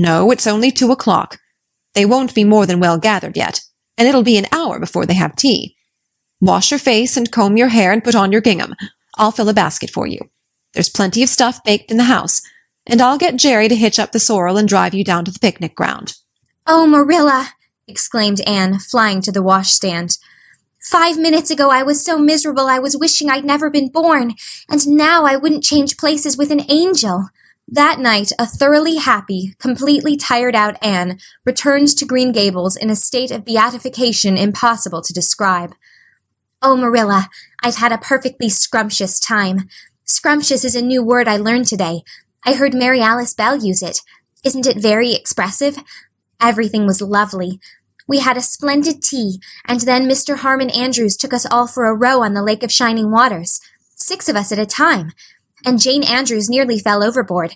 No, it's only 2 o'clock. They won't be more than well gathered yet, and it'll be an hour before they have tea. Wash your face and comb your hair and put on your gingham. I'll fill a basket for you. There's plenty of stuff baked in the house, and I'll get Jerry to hitch up the sorrel and drive you down to the picnic ground." "Oh, Marilla," exclaimed Anne, flying to the washstand. "5 minutes ago I was so miserable I was wishing I'd never been born, and now I wouldn't change places with an angel." That night, a thoroughly happy, completely tired-out Anne returned to Green Gables in a state of beatification impossible to describe. "Oh, Marilla, I've had a perfectly scrumptious time. Scrumptious is a new word I learned today. I heard Mary Alice Bell use it. Isn't it very expressive? Everything was lovely. We had a splendid tea, and then Mr. Harmon Andrews took us all for a row on the Lake of Shining Waters, 6 of us at a time, and Jane Andrews nearly fell overboard.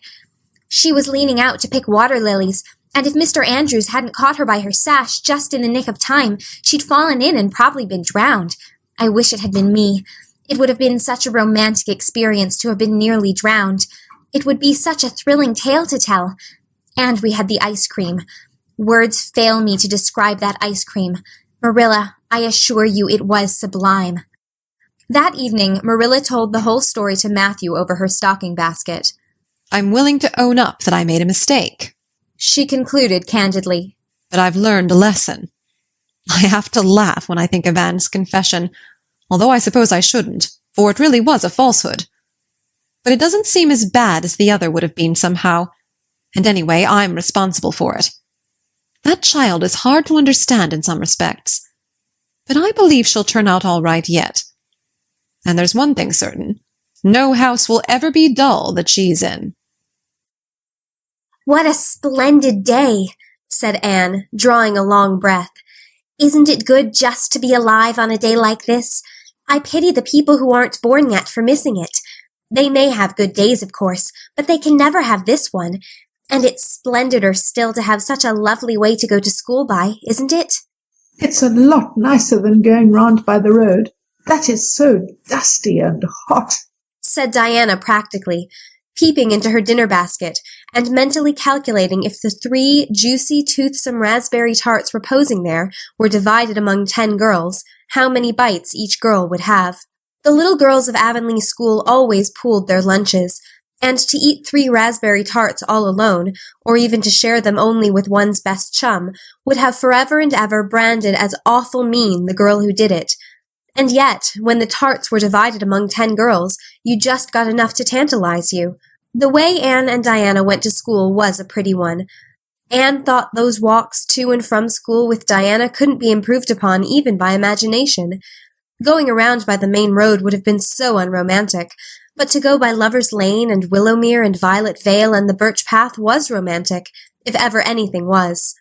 She was leaning out to pick water lilies, and if Mr. Andrews hadn't caught her by her sash just in the nick of time, she'd fallen in and probably been drowned. I wish it had been me. It would have been such a romantic experience to have been nearly drowned. It would be such a thrilling tale to tell. And we had the ice cream. Words fail me to describe that ice cream. Marilla, I assure you it was sublime." That evening, Marilla told the whole story to Matthew over her stocking basket. "I'm willing to own up that I made a mistake," she concluded candidly. "but I've learned a lesson. I have to laugh when I think of Anne's confession, although I suppose I shouldn't, for it really was a falsehood. But it doesn't seem as bad as the other would have been somehow, and anyway, I'm responsible for it. That child is hard to understand in some respects, but I believe she'll turn out all right yet. And there's one thing certain, no house will ever be dull that she's in." "What a splendid day," said Anne, drawing a long breath. "Isn't it good just to be alive on a day like this? I pity the people who aren't born yet for missing it. They may have good days, of course, but they can never have this one. And it's splendider still to have such a lovely way to go to school by, isn't it?" "It's a lot nicer than going round by the road. That is so dusty and hot," said Diana practically, peeping into her dinner basket and mentally calculating if the 3 juicy, toothsome raspberry tarts reposing there were divided among 10 girls, how many bites each girl would have. The little girls of Avonlea School always pooled their lunches, and to eat 3 raspberry tarts all alone, or even to share them only with one's best chum, would have forever and ever branded as awful mean the girl who did it. And yet, when the tarts were divided among 10 girls, you just got enough to tantalize you. The way Anne and Diana went to school was a pretty one. Anne thought those walks to and from school with Diana couldn't be improved upon even by imagination. Going around by the main road would have been so unromantic, but to go by Lover's Lane and Willowmere and Violet Vale and the Birch Path was romantic, if ever anything was.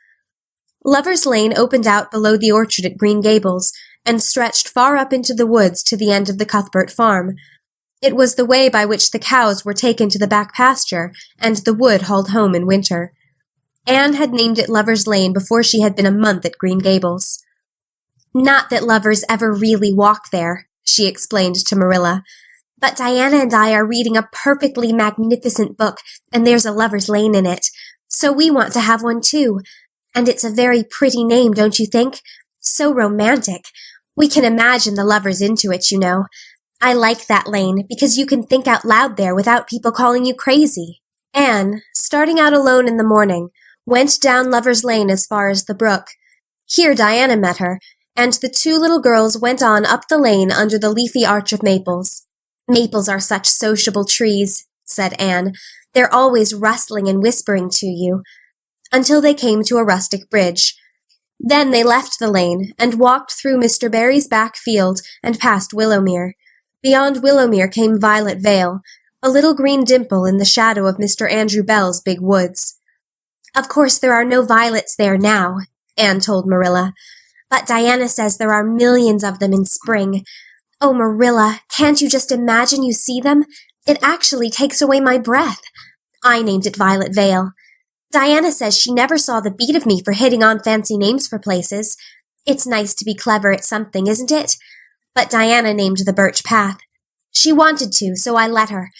Lover's Lane opened out below the orchard at Green Gables, and stretched far up into the woods to the end of the Cuthbert farm. It was the way by which the cows were taken to the back pasture, and the wood hauled home in winter. Anne had named it Lover's Lane before she had been a month at Green Gables. "Not that lovers ever really walk there," she explained to Marilla, "but Diana and I are reading a perfectly magnificent book, and there's a Lover's Lane in it, so we want to have one too. And it's a very pretty name, don't you think? So romantic. We can imagine the lovers into it, you know. I like that lane, because you can think out loud there without people calling you crazy." Anne, starting out alone in the morning, went down Lover's Lane as far as the brook. Here Diana met her, and the 2 little girls went on up the lane under the leafy arch of maples. "Maples are such sociable trees," said Anne. "They're always rustling and whispering to you," until they came to a rustic bridge. Then they left the lane and walked through Mr. Barry's back field and past Willowmere. Beyond Willowmere came Violet Vale, a little green dimple in the shadow of Mr. Andrew Bell's big woods. "Of course there are no violets there now," Anne told Marilla, "but Diana says there are millions of them in spring. Oh, Marilla, can't you just imagine you see them? It actually takes away my breath. I named it Violet Vale. Diana says she never saw the beat of me for hitting on fancy names for places. It's nice to be clever at something, isn't it? But Diana named the Birch Path. She wanted to, so I let her.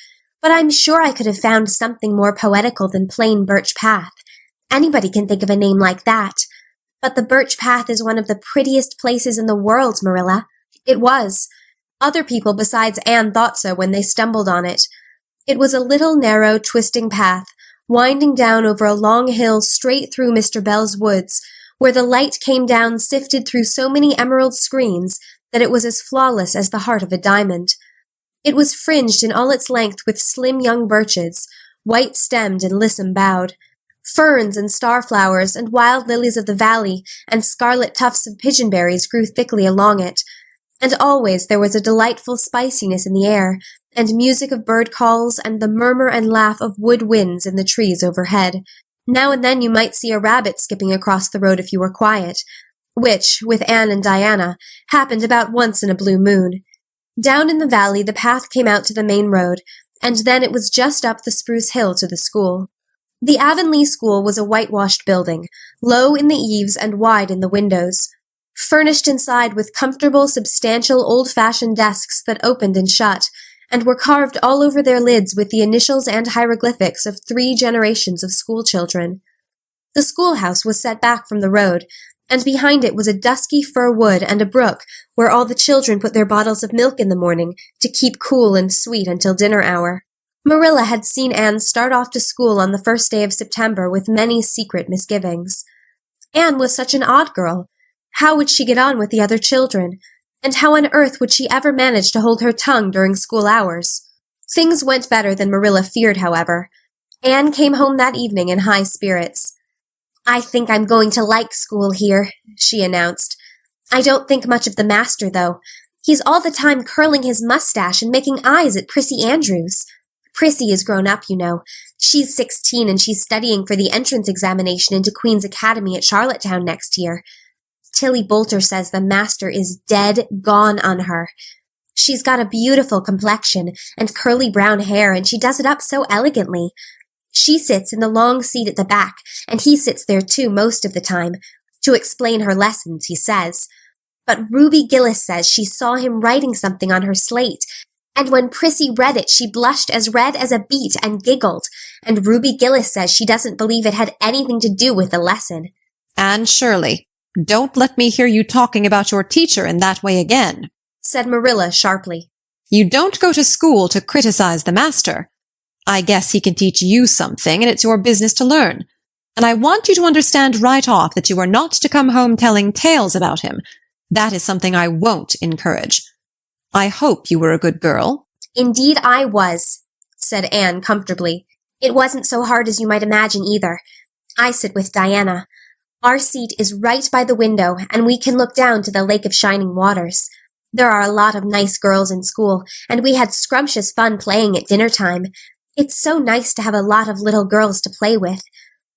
But I'm sure I could have found something more poetical than plain Birch Path. Anybody can think of a name like that. But the Birch Path is one of the prettiest places in the world, Marilla. It was. Other people besides Anne thought so when they stumbled on it. It was a little narrow, twisting path, winding down over a long hill straight through Mr. Bell's woods, where the light came down sifted through so many emerald screens that it was as flawless as the heart of a diamond. It was fringed in all its length with slim young birches, white-stemmed and lissom-boughed. Ferns and starflowers and wild lilies of the valley and scarlet tufts of pigeonberries grew thickly along it, and always there was a delightful spiciness in the air, and music of bird calls and the murmur and laugh of wood winds in the trees overhead. Now and then you might see a rabbit skipping across the road if you were quiet, which, with Anne and Diana, happened about once in a blue moon. Down in the valley the path came out to the main road, and then it was just up the spruce hill to the school. The Avonlea school was a whitewashed building, low in the eaves and wide in the windows, furnished inside with comfortable, substantial, old-fashioned desks that opened and shut, and were carved all over their lids with the initials and hieroglyphics of 3 generations of schoolchildren. The schoolhouse was set back from the road, and behind it was a dusky fir wood and a brook where all the children put their bottles of milk in the morning to keep cool and sweet until dinner hour. Marilla had seen Anne start off to school on the first day of September with many secret misgivings. Anne was such an odd girl. How would she get on with the other children? And how on earth would she ever manage to hold her tongue during school hours? Things went better than Marilla feared, however. Anne came home that evening in high spirits. "I think I'm going to like school here," she announced. "I don't think much of the master, though. He's all the time curling his mustache and making eyes at Prissy Andrews. Prissy is grown up, you know. She's 16 and she's studying for the entrance examination into Queen's Academy at Charlottetown next year. Tilly Boulter says the master is dead gone on her. She's got a beautiful complexion and curly brown hair, and she does it up so elegantly. She sits in the long seat at the back, and he sits there too most of the time, to explain her lessons, he says. But Ruby Gillis says she saw him writing something on her slate, and when Prissy read it she blushed as red as a beet and giggled, and Ruby Gillis says she doesn't believe it had anything to do with the lesson." "Anne Shirley, don't let me hear you talking about your teacher in that way again," said Marilla sharply. "You don't go to school to criticize the master. I guess he can teach you something, and it's your business to learn. And I want you to understand right off that you are not to come home telling tales about him. That is something I won't encourage. I hope you were a good girl." "Indeed I was," said Anne comfortably. "It wasn't so hard as you might imagine either. I sit with Diana. Our seat is right by the window, and we can look down to the Lake of Shining Waters. There are a lot of nice girls in school, and we had scrumptious fun playing at dinner time. It's so nice to have a lot of little girls to play with.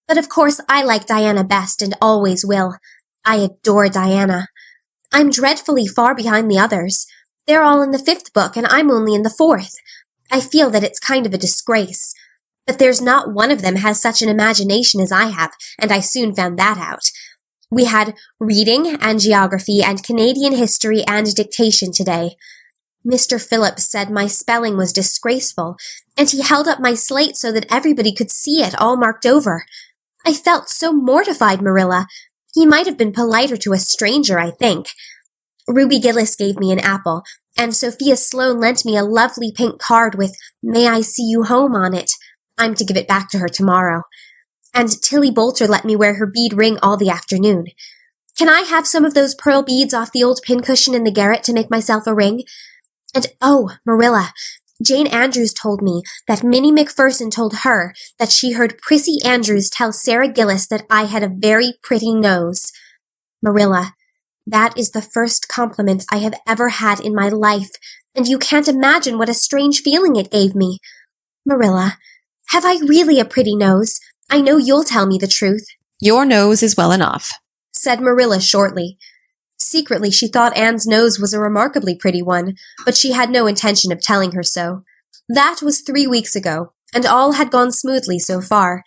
But of course I like Diana best and always will. I adore Diana. I'm dreadfully far behind the others. They're all in the 5th book, and I'm only in the 4th. I feel that it's kind of a disgrace. But there's not one of them has such an imagination as I have, and I soon found that out. We had reading and geography and Canadian history and dictation today. Mr. Phillips said my spelling was disgraceful, and he held up my slate so that everybody could see it all marked over. I felt so mortified, Marilla. He might have been politer to a stranger, I think. Ruby Gillis gave me an apple, and Sophia Sloane lent me a lovely pink card with "May I see you home" on it. I'm to give it back to her tomorrow. And Tilly Boulter let me wear her bead ring all the afternoon. Can I have some of those pearl beads off the old pincushion in the garret to make myself a ring? And oh, Marilla, Jane Andrews told me that Minnie McPherson told her that she heard Prissy Andrews tell Sarah Gillis that I had a very pretty nose. Marilla, that is the first compliment I have ever had in my life, and you can't imagine what a strange feeling it gave me. Marilla, have I really a pretty nose? I know you'll tell me the truth. "Your nose is well enough," said Marilla shortly. Secretly, she thought Anne's nose was a remarkably pretty one, but she had no intention of telling her so. That was 3 weeks ago, and all had gone smoothly so far.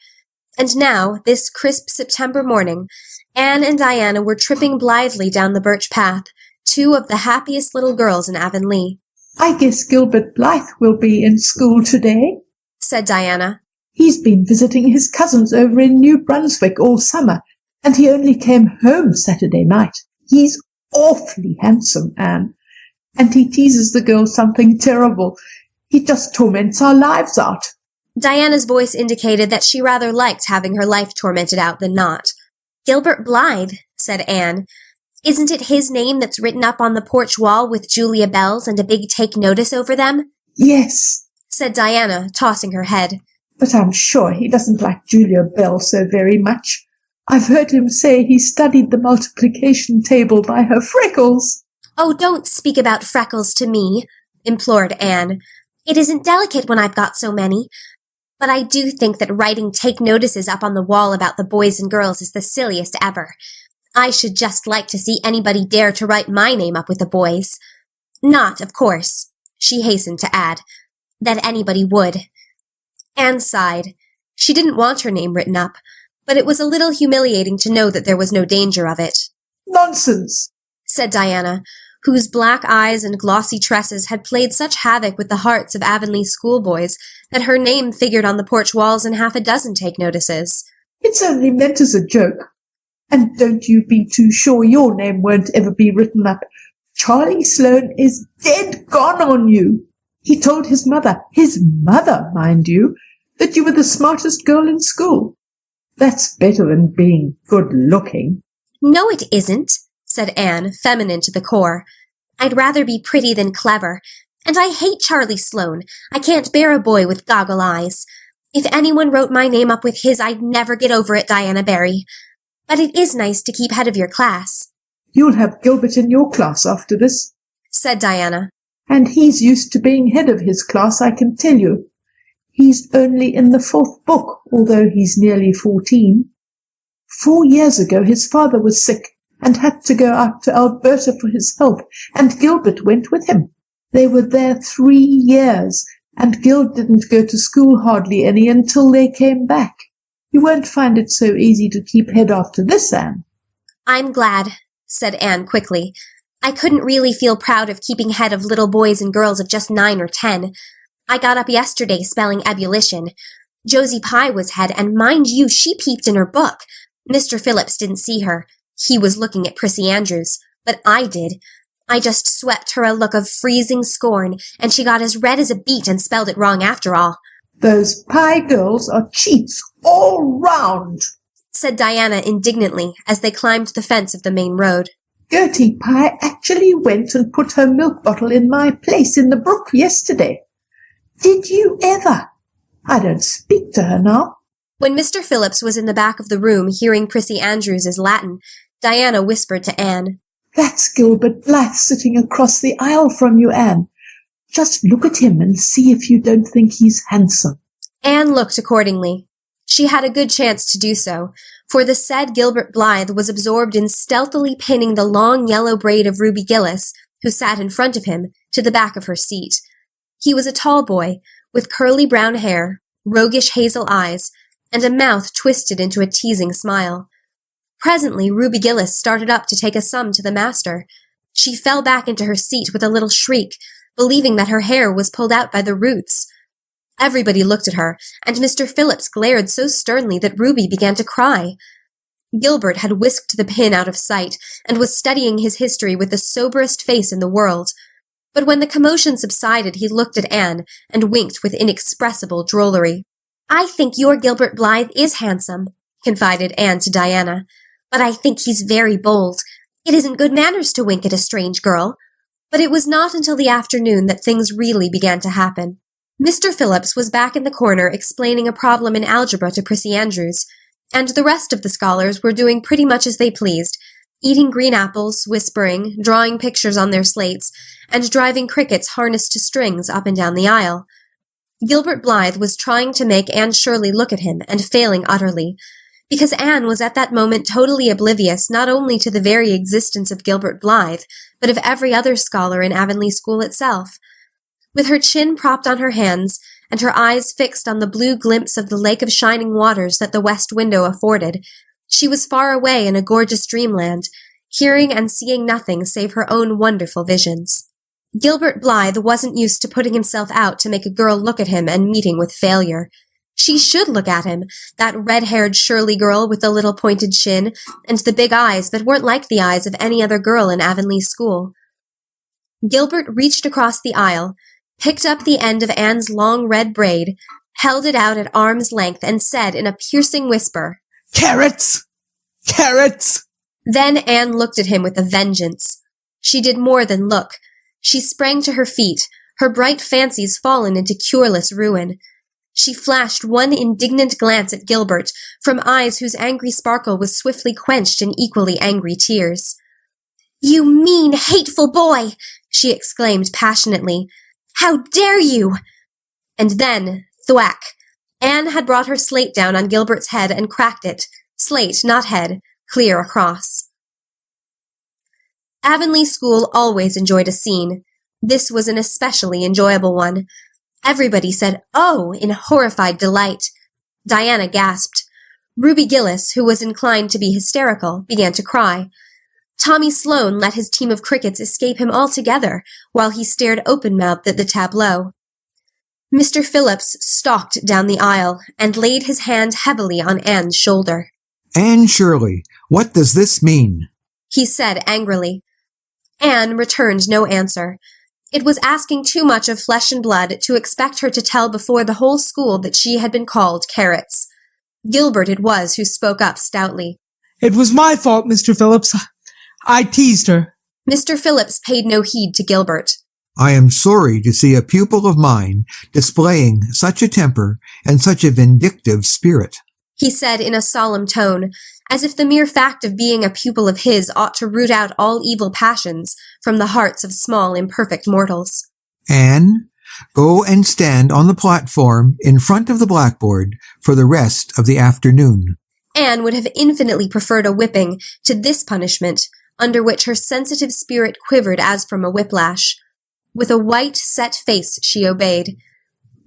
And now, this crisp September morning, Anne and Diana were tripping blithely down the Birch Path, 2 of the happiest little girls in Avonlea. "I guess Gilbert Blythe will be in school today," said Diana. He's been visiting his cousins over in New Brunswick all summer, and he only came home Saturday night. He's awfully handsome, Anne, and he teases the girls something terrible. He just torments our lives out." Diana's voice indicated that she rather liked having her life tormented out than not. "Gilbert Blythe," said Anne. "Isn't it his name that's written up on the porch wall with Julia Bell's and a big take notice over them?" "Yes," said Diana, tossing her head. "but I'm sure he doesn't like Julia Bell so very much. I've heard him say he studied the multiplication table by her freckles." "Oh, don't speak about freckles to me," implored Anne. "It isn't delicate when I've got so many. But I do think that writing take notices up on the wall about the boys and girls is the silliest ever. I should just like to see anybody dare to write my name up with the boys. Not, of course," she hastened to add, "that anybody would." Anne sighed. She didn't want her name written up, but it was a little humiliating to know that there was no danger of it. "Nonsense," said Diana, whose black eyes and glossy tresses had played such havoc with the hearts of Avonlea schoolboys that her name figured on the porch walls in half a dozen take notices. "It's only meant as a joke. And don't you be too sure your name won't ever be written up. Charlie Sloane is dead gone on you. He told his mother, mind you, that you were the smartest girl in school. That's better than being good-looking." "No, it isn't," said Anne, feminine to the core. "I'd rather be pretty than clever, and I hate Charlie Sloane. I can't bear a boy with goggle eyes. If anyone wrote my name up with his, I'd never get over it, Diana Barry. But it is nice to keep head of your class." "You'll have Gilbert in your class after this," said Diana. "and he's used to being head of his class, I can tell you. He's only in the 4th book, although he's nearly 14. 4 years ago his father was sick and had to go out to Alberta for his health, and Gilbert went with him. They were there 3 years, and Gil didn't go to school hardly any until they came back. You won't find it so easy to keep head after this, Anne." "I'm glad," said Anne quickly. "I couldn't really feel proud of keeping head of little boys and girls of just 9 or 10. I got up yesterday spelling ebullition. Josie Pye was head, and mind you, she peeped in her book. Mr. Phillips didn't see her. He was looking at Prissy Andrews, but I did. I just swept her a look of freezing scorn, and she got as red as a beet and spelled it wrong after all." "Those Pye girls are cheats all round," said Diana indignantly as they climbed the fence of the main road. "Gertie Pye actually went and put her milk bottle in my place in the brook yesterday. Did you ever? I don't speak to her now." When Mr. Phillips was in the back of the room hearing Prissy Andrews's Latin, Diana whispered to Anne, "That's Gilbert Blythe sitting across the aisle from you, Anne. Just look at him and see if you don't think he's handsome." Anne looked accordingly. She had a good chance to do so, for the said Gilbert Blythe was absorbed in stealthily pinning the long yellow braid of Ruby Gillis, who sat in front of him, to the back of her seat. He was a tall boy, with curly brown hair, roguish hazel eyes, and a mouth twisted into a teasing smile. Presently Ruby Gillis started up to take a sum to the master. She fell back into her seat with a little shriek, believing that her hair was pulled out by the roots. Everybody looked at her, and Mr. Phillips glared so sternly that Ruby began to cry. Gilbert had whisked the pin out of sight, and was studying his history with the soberest face in the world. But when the commotion subsided, he looked at Anne, and winked with inexpressible drollery. "I think your Gilbert Blythe is handsome," confided Anne to Diana, "but I think he's very bold. It isn't good manners to wink at a strange girl." But it was not until the afternoon that things really began to happen. Mr. Phillips was back in the corner explaining a problem in algebra to Prissy Andrews, and the rest of the scholars were doing pretty much as they pleased, eating green apples, whispering, drawing pictures on their slates, and driving crickets harnessed to strings up and down the aisle. Gilbert Blythe was trying to make Anne Shirley look at him, and failing utterly, because Anne was at that moment totally oblivious not only to the very existence of Gilbert Blythe, but of every other scholar in Avonlea School itself. With her chin propped on her hands, and her eyes fixed on the blue glimpse of the lake of shining waters that the west window afforded, she was far away in a gorgeous dreamland, hearing and seeing nothing save her own wonderful visions. Gilbert Blythe wasn't used to putting himself out to make a girl look at him and meeting with failure. She should look at him, that red-haired Shirley girl with the little pointed chin and the big eyes that weren't like the eyes of any other girl in Avonlea school. Gilbert reached across the aisle, picked up the end of Anne's long red braid, held it out at arm's length, and said in a piercing whisper, "Carrots! Carrots!" Then Anne looked at him with a vengeance. She did more than look. She sprang to her feet, her bright fancies fallen into cureless ruin. She flashed one indignant glance at Gilbert, from eyes whose angry sparkle was swiftly quenched in equally angry tears. "You mean, hateful boy!" she exclaimed passionately. "How dare you!" And then, thwack! Anne had brought her slate down on Gilbert's head and cracked it, slate, not head, clear across. Avonlea School always enjoyed a scene. This was an especially enjoyable one. Everybody said, "Oh," in horrified delight. Diana gasped. Ruby Gillis, who was inclined to be hysterical, began to cry. Tommy Sloane let his team of crickets escape him altogether, while he stared open-mouthed at the tableau. Mr. Phillips stalked down the aisle and laid his hand heavily on Anne's shoulder. "Anne Shirley, what does this mean?" he said angrily. Anne returned no answer. It was asking too much of flesh and blood to expect her to tell before the whole school that she had been called carrots. Gilbert it was who spoke up stoutly. "It was my fault, Mr. Phillips. I teased her." Mr. Phillips paid no heed to Gilbert. "I am sorry to see a pupil of mine displaying such a temper and such a vindictive spirit," he said in a solemn tone, as if the mere fact of being a pupil of his ought to root out all evil passions from the hearts of small, imperfect mortals. "Anne, go and stand on the platform in front of the blackboard for the rest of the afternoon." Anne would have infinitely preferred a whipping to this punishment, under which her sensitive spirit quivered as from a whiplash. With a white, set face she obeyed.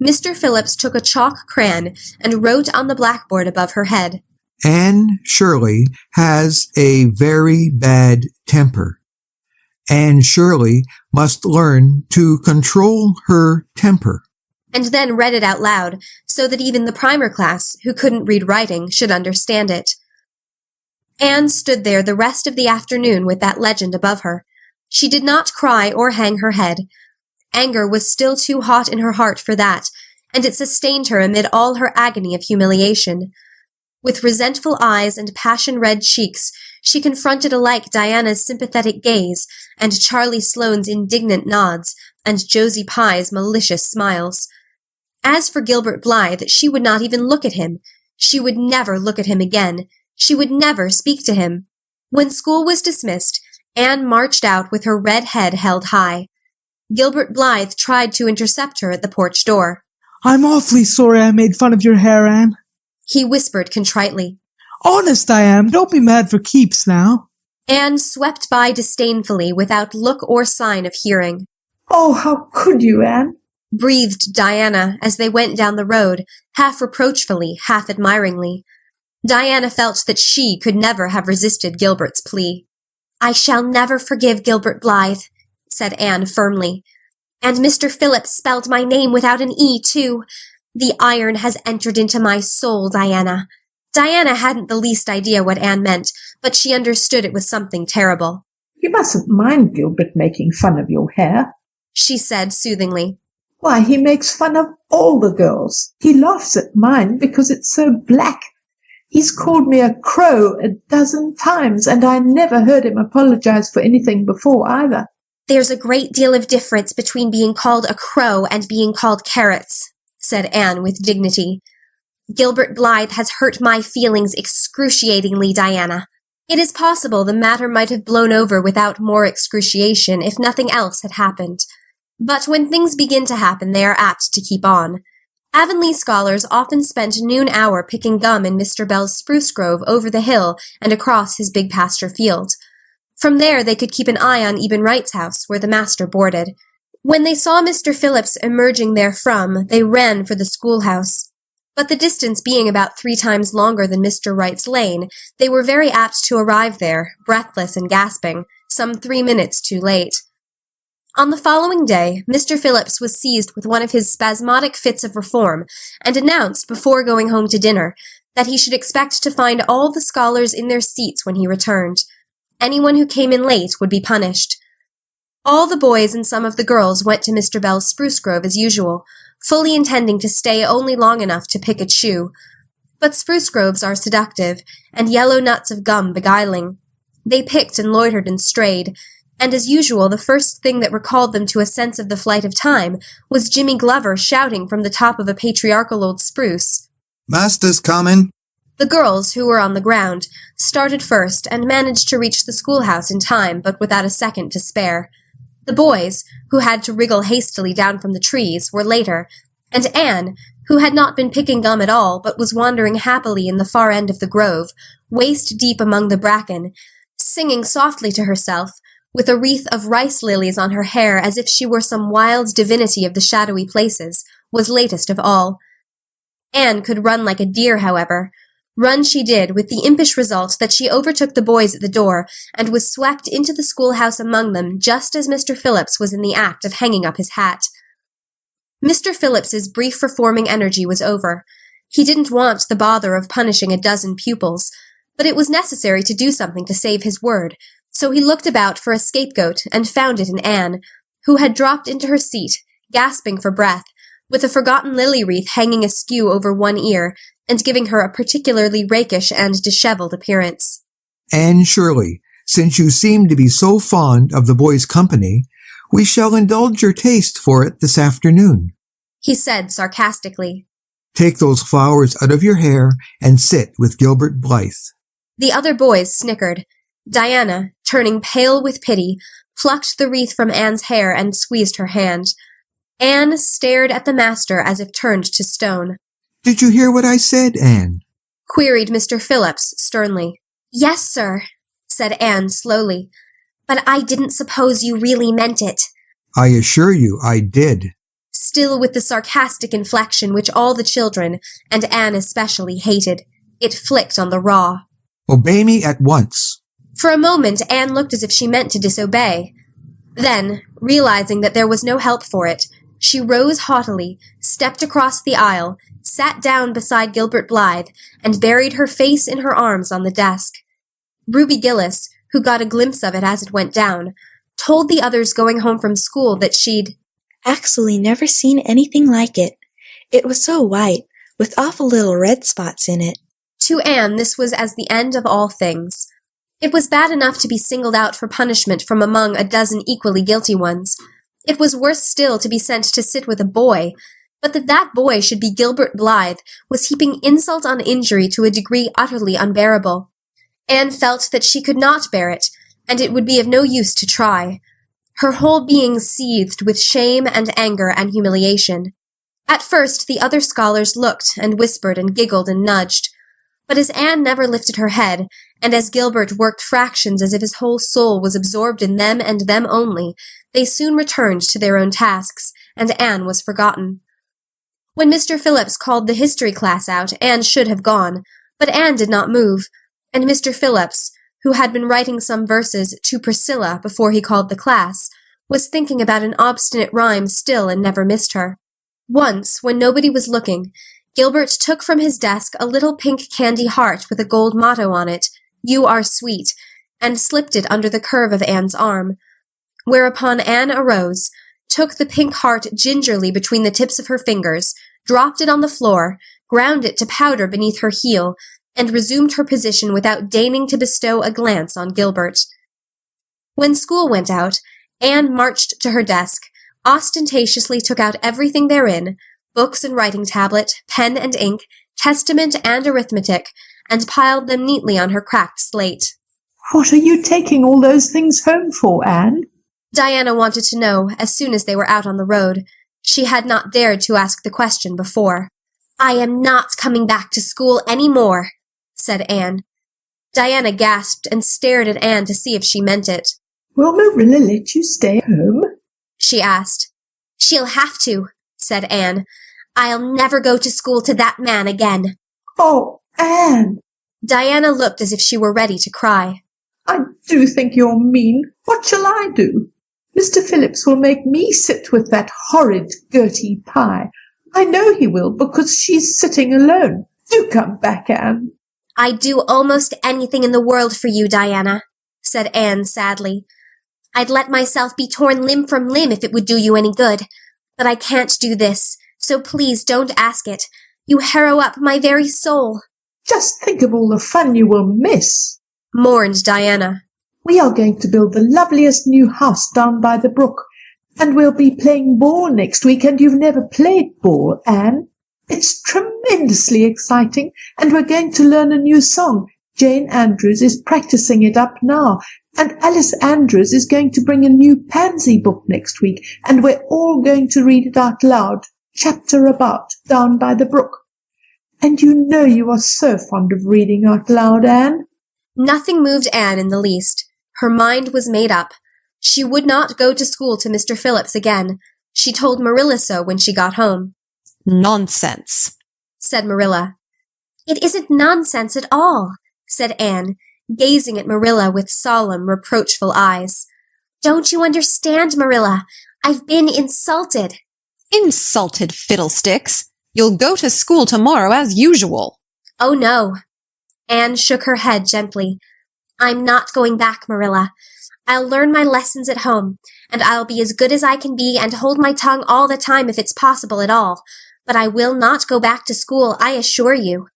Mr. Phillips took a chalk crayon and wrote on the blackboard above her head, "Anne Shirley has a very bad temper. Anne Shirley must learn to control her temper," and then read it out loud, so that even the primer class, who couldn't read writing, should understand it. Anne stood there the rest of the afternoon with that legend above her. She did not cry or hang her head. Anger was still too hot in her heart for that, and it sustained her amid all her agony of humiliation. With resentful eyes and passion-red cheeks, she confronted alike Diana's sympathetic gaze and Charlie Sloane's indignant nods and Josie Pye's malicious smiles. As for Gilbert Blythe, she would not even look at him. She would never look at him again. She would never speak to him. When school was dismissed, Anne marched out with her red head held high. Gilbert Blythe tried to intercept her at the porch door. "I'm awfully sorry I made fun of your hair, Anne," he whispered contritely. "Honest I am. Don't be mad for keeps now." Anne swept by disdainfully without look or sign of hearing. "Oh, how could you, Anne?" breathed Diana as they went down the road, half reproachfully, half admiringly. Diana felt that she could never have resisted Gilbert's plea. "I shall never forgive Gilbert Blythe," said Anne firmly. "And Mr. Phillips spelled my name without an E, too. The iron has entered into my soul, Diana." Diana hadn't the least idea what Anne meant, but she understood it was something terrible. "You mustn't mind Gilbert making fun of your hair," she said soothingly. "Why, he makes fun of all the girls. He laughs at mine because it's so black. He's called me a crow 12 times, and I never heard him apologize for anything before either." "There's a great deal of difference between being called a crow and being called carrots," said Anne with dignity. "Gilbert Blythe has hurt my feelings excruciatingly, Diana. It is possible the matter might have blown over without more excruciation if nothing else had happened. But when things begin to happen, they are apt to keep on. Avonlea scholars often spent a noon hour picking gum in Mr. Bell's spruce grove over the hill and across his big pasture field. From there they could keep an eye on Eben Wright's house, where the master boarded. When they saw Mr. Phillips emerging therefrom, they ran for the schoolhouse. But the distance being about 3 times longer than Mr. Wright's lane, they were very apt to arrive there, breathless and gasping, some 3 minutes too late. On the following day, Mr. Phillips was seized with one of his spasmodic fits of reform, and announced before going home to dinner that he should expect to find all the scholars in their seats when he returned. Anyone who came in late would be punished. All the boys and some of the girls went to Mr. Bell's spruce grove as usual, fully intending to stay only long enough to pick a chew. But spruce groves are seductive, and yellow nuts of gum beguiling. They picked and loitered and strayed, and as usual the first thing that recalled them to a sense of the flight of time was Jimmy Glover shouting from the top of a patriarchal old spruce, "Master's coming!" The girls, who were on the ground, started first and managed to reach the schoolhouse in time, but without a second to spare. The boys, who had to wriggle hastily down from the trees, were later, and Anne, who had not been picking gum at all, but was wandering happily in the far end of the grove, waist-deep among the bracken, singing softly to herself, with a wreath of rice lilies on her hair as if she were some wild divinity of the shadowy places, was latest of all. Anne could run like a deer, however. Run she did, with the impish result that she overtook the boys at the door, and was swept into the schoolhouse among them just as Mr. Phillips was in the act of hanging up his hat. Mr. Phillips's brief reforming energy was over. He didn't want the bother of punishing a dozen pupils, but it was necessary to do something to save his word, so he looked about for a scapegoat and found it in Anne, who had dropped into her seat, gasping for breath, with a forgotten lily wreath hanging askew over one ear, and giving her a particularly rakish and dishevelled appearance. "Anne Shirley, since you seem to be so fond of the boys' company, we shall indulge your taste for it this afternoon," he said sarcastically. "Take those flowers out of your hair and sit with Gilbert Blythe." The other boys snickered. Diana, turning pale with pity, plucked the wreath from Anne's hair and squeezed her hand. Anne stared at the master as if turned to stone. "Did you hear what I said, Anne?" queried Mr. Phillips sternly. "Yes, sir," said Anne slowly, "but I didn't suppose you really meant it." "I assure you I did." Still with the sarcastic inflection which all the children, and Anne especially, hated, it flicked on the raw. "Obey me at once." For a moment Anne looked as if she meant to disobey. Then, realizing that there was no help for it, she rose haughtily, stepped across the aisle, sat down beside Gilbert Blythe, and buried her face in her arms on the desk. Ruby Gillis, who got a glimpse of it as it went down, told the others going home from school that she'd actually never seen anything like it. It was so white, with awful little red spots in it. To Anne this was as the end of all things. It was bad enough to be singled out for punishment from among a dozen equally guilty ones. It was worse still to be sent to sit with a boy, but that boy should be Gilbert Blythe was heaping insult on injury to a degree utterly unbearable. Anne felt that she could not bear it, and it would be of no use to try. Her whole being seethed with shame and anger and humiliation. At first the other scholars looked and whispered and giggled and nudged, but as Anne never lifted her head, and as Gilbert worked fractions as if his whole soul was absorbed in them and them only, they soon returned to their own tasks, and Anne was forgotten. When Mr. Phillips called the history class out, Anne should have gone, but Anne did not move, and Mr. Phillips, who had been writing some verses to Priscilla before he called the class, was thinking about an obstinate rhyme still and never missed her. Once, when nobody was looking, Gilbert took from his desk a little pink candy heart with a gold motto on it, "You are sweet," and slipped it under the curve of Anne's arm. Whereupon Anne arose, took the pink heart gingerly between the tips of her fingers, dropped it on the floor, ground it to powder beneath her heel, and resumed her position without deigning to bestow a glance on Gilbert. When school went out, Anne marched to her desk, ostentatiously took out everything therein, books and writing tablet, pen and ink, testament and arithmetic, and piled them neatly on her cracked slate. "What are you taking all those things home for, Anne?" Diana wanted to know as soon as they were out on the road. She had not dared to ask the question before. "I am not coming back to school any more," said Anne. Diana gasped and stared at Anne to see if she meant it. "Will Marilla let you stay home?" she asked. "She'll have to," said Anne. "I'll never go to school to that man again." "Oh, Anne!" Diana looked as if she were ready to cry. "I do think you're mean. What shall I do?" Mr. Phillips will make me sit with that horrid Gertie Pye. I know he will, because she's sitting alone. Do come back, Anne. I'd do almost anything in the world for you, Diana, said Anne sadly. I'd let myself be torn limb from limb if it would do you any good. But I can't do this, so please don't ask it. You harrow up my very soul. Just think of all the fun you will miss, mourned Diana. We are going to build the loveliest new house down by the brook, and we'll be playing ball next week, and you've never played ball, Anne. It's tremendously exciting, and we're going to learn a new song. Jane Andrews is practicing it up now, and Alice Andrews is going to bring a new Pansy book next week, and we're all going to read it out loud, chapter about, down by the brook. And you know you are so fond of reading out loud, Anne. Nothing moved Anne in the least. Her mind was made up. She would not go to school to Mr. Phillips again. She told Marilla so when she got home. Nonsense, said Marilla. It isn't nonsense at all, said Anne, gazing at Marilla with solemn, reproachful eyes. Don't you understand, Marilla? I've been insulted. Insulted fiddlesticks! You'll go to school tomorrow as usual. Oh, no. Anne shook her head gently. I'm not going back, Marilla. I'll learn my lessons at home, and I'll be as good as I can be and hold my tongue all the time if it's possible at all. But I will not go back to school, I assure you.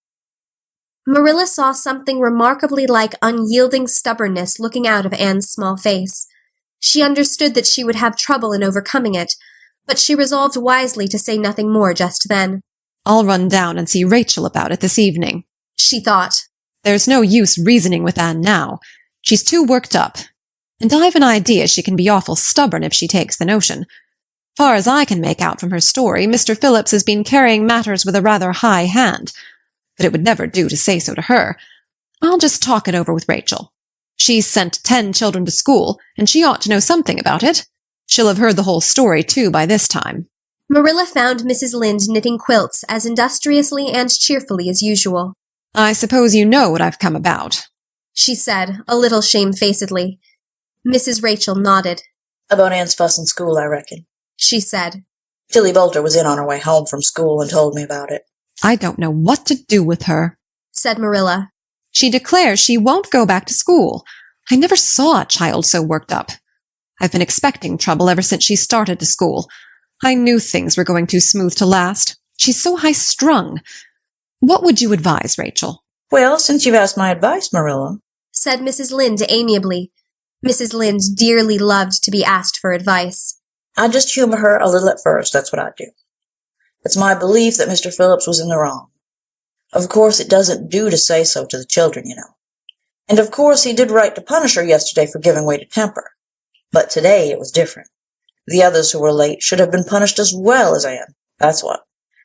Marilla saw something remarkably like unyielding stubbornness looking out of Anne's small face. She understood that she would have trouble in overcoming it, but she resolved wisely to say nothing more just then. I'll run down and see Rachel about it this evening, she thought. There's no use reasoning with Anne now. She's too worked up. And I've an idea she can be awful stubborn if she takes the notion. Far as I can make out from her story, Mr. Phillips has been carrying matters with a rather high hand. But it would never do to say so to her. I'll just talk it over with Rachel. She's sent 10 children to school, and she ought to know something about it. She'll have heard the whole story, too, by this time. Marilla found Mrs. Lynde knitting quilts as industriously and cheerfully as usual. I suppose you know what I've come about, she said, a little shamefacedly. Mrs. Rachel nodded. About Anne's fuss in school, I reckon, she said. Tilly Boulter was in on her way home from school and told me about it. I don't know what to do with her, said Marilla. She declares she won't go back to school. I never saw a child so worked up. I've been expecting trouble ever since she started to school. I knew things were going too smooth to last. She's so high-strung. What would you advise, Rachel? Well, since you've asked my advice, Marilla, said Mrs. Lynde amiably. Mrs. Lynde dearly loved to be asked for advice. I'd just humor her a little at first, that's what I'd do. It's my belief that Mr. Phillips was in the wrong. Of course, it doesn't do to say so to the children, you know. And of course, he did right to punish her yesterday for giving way to temper. But today it was different. The others who were late should have been punished as well as Anne, that's what.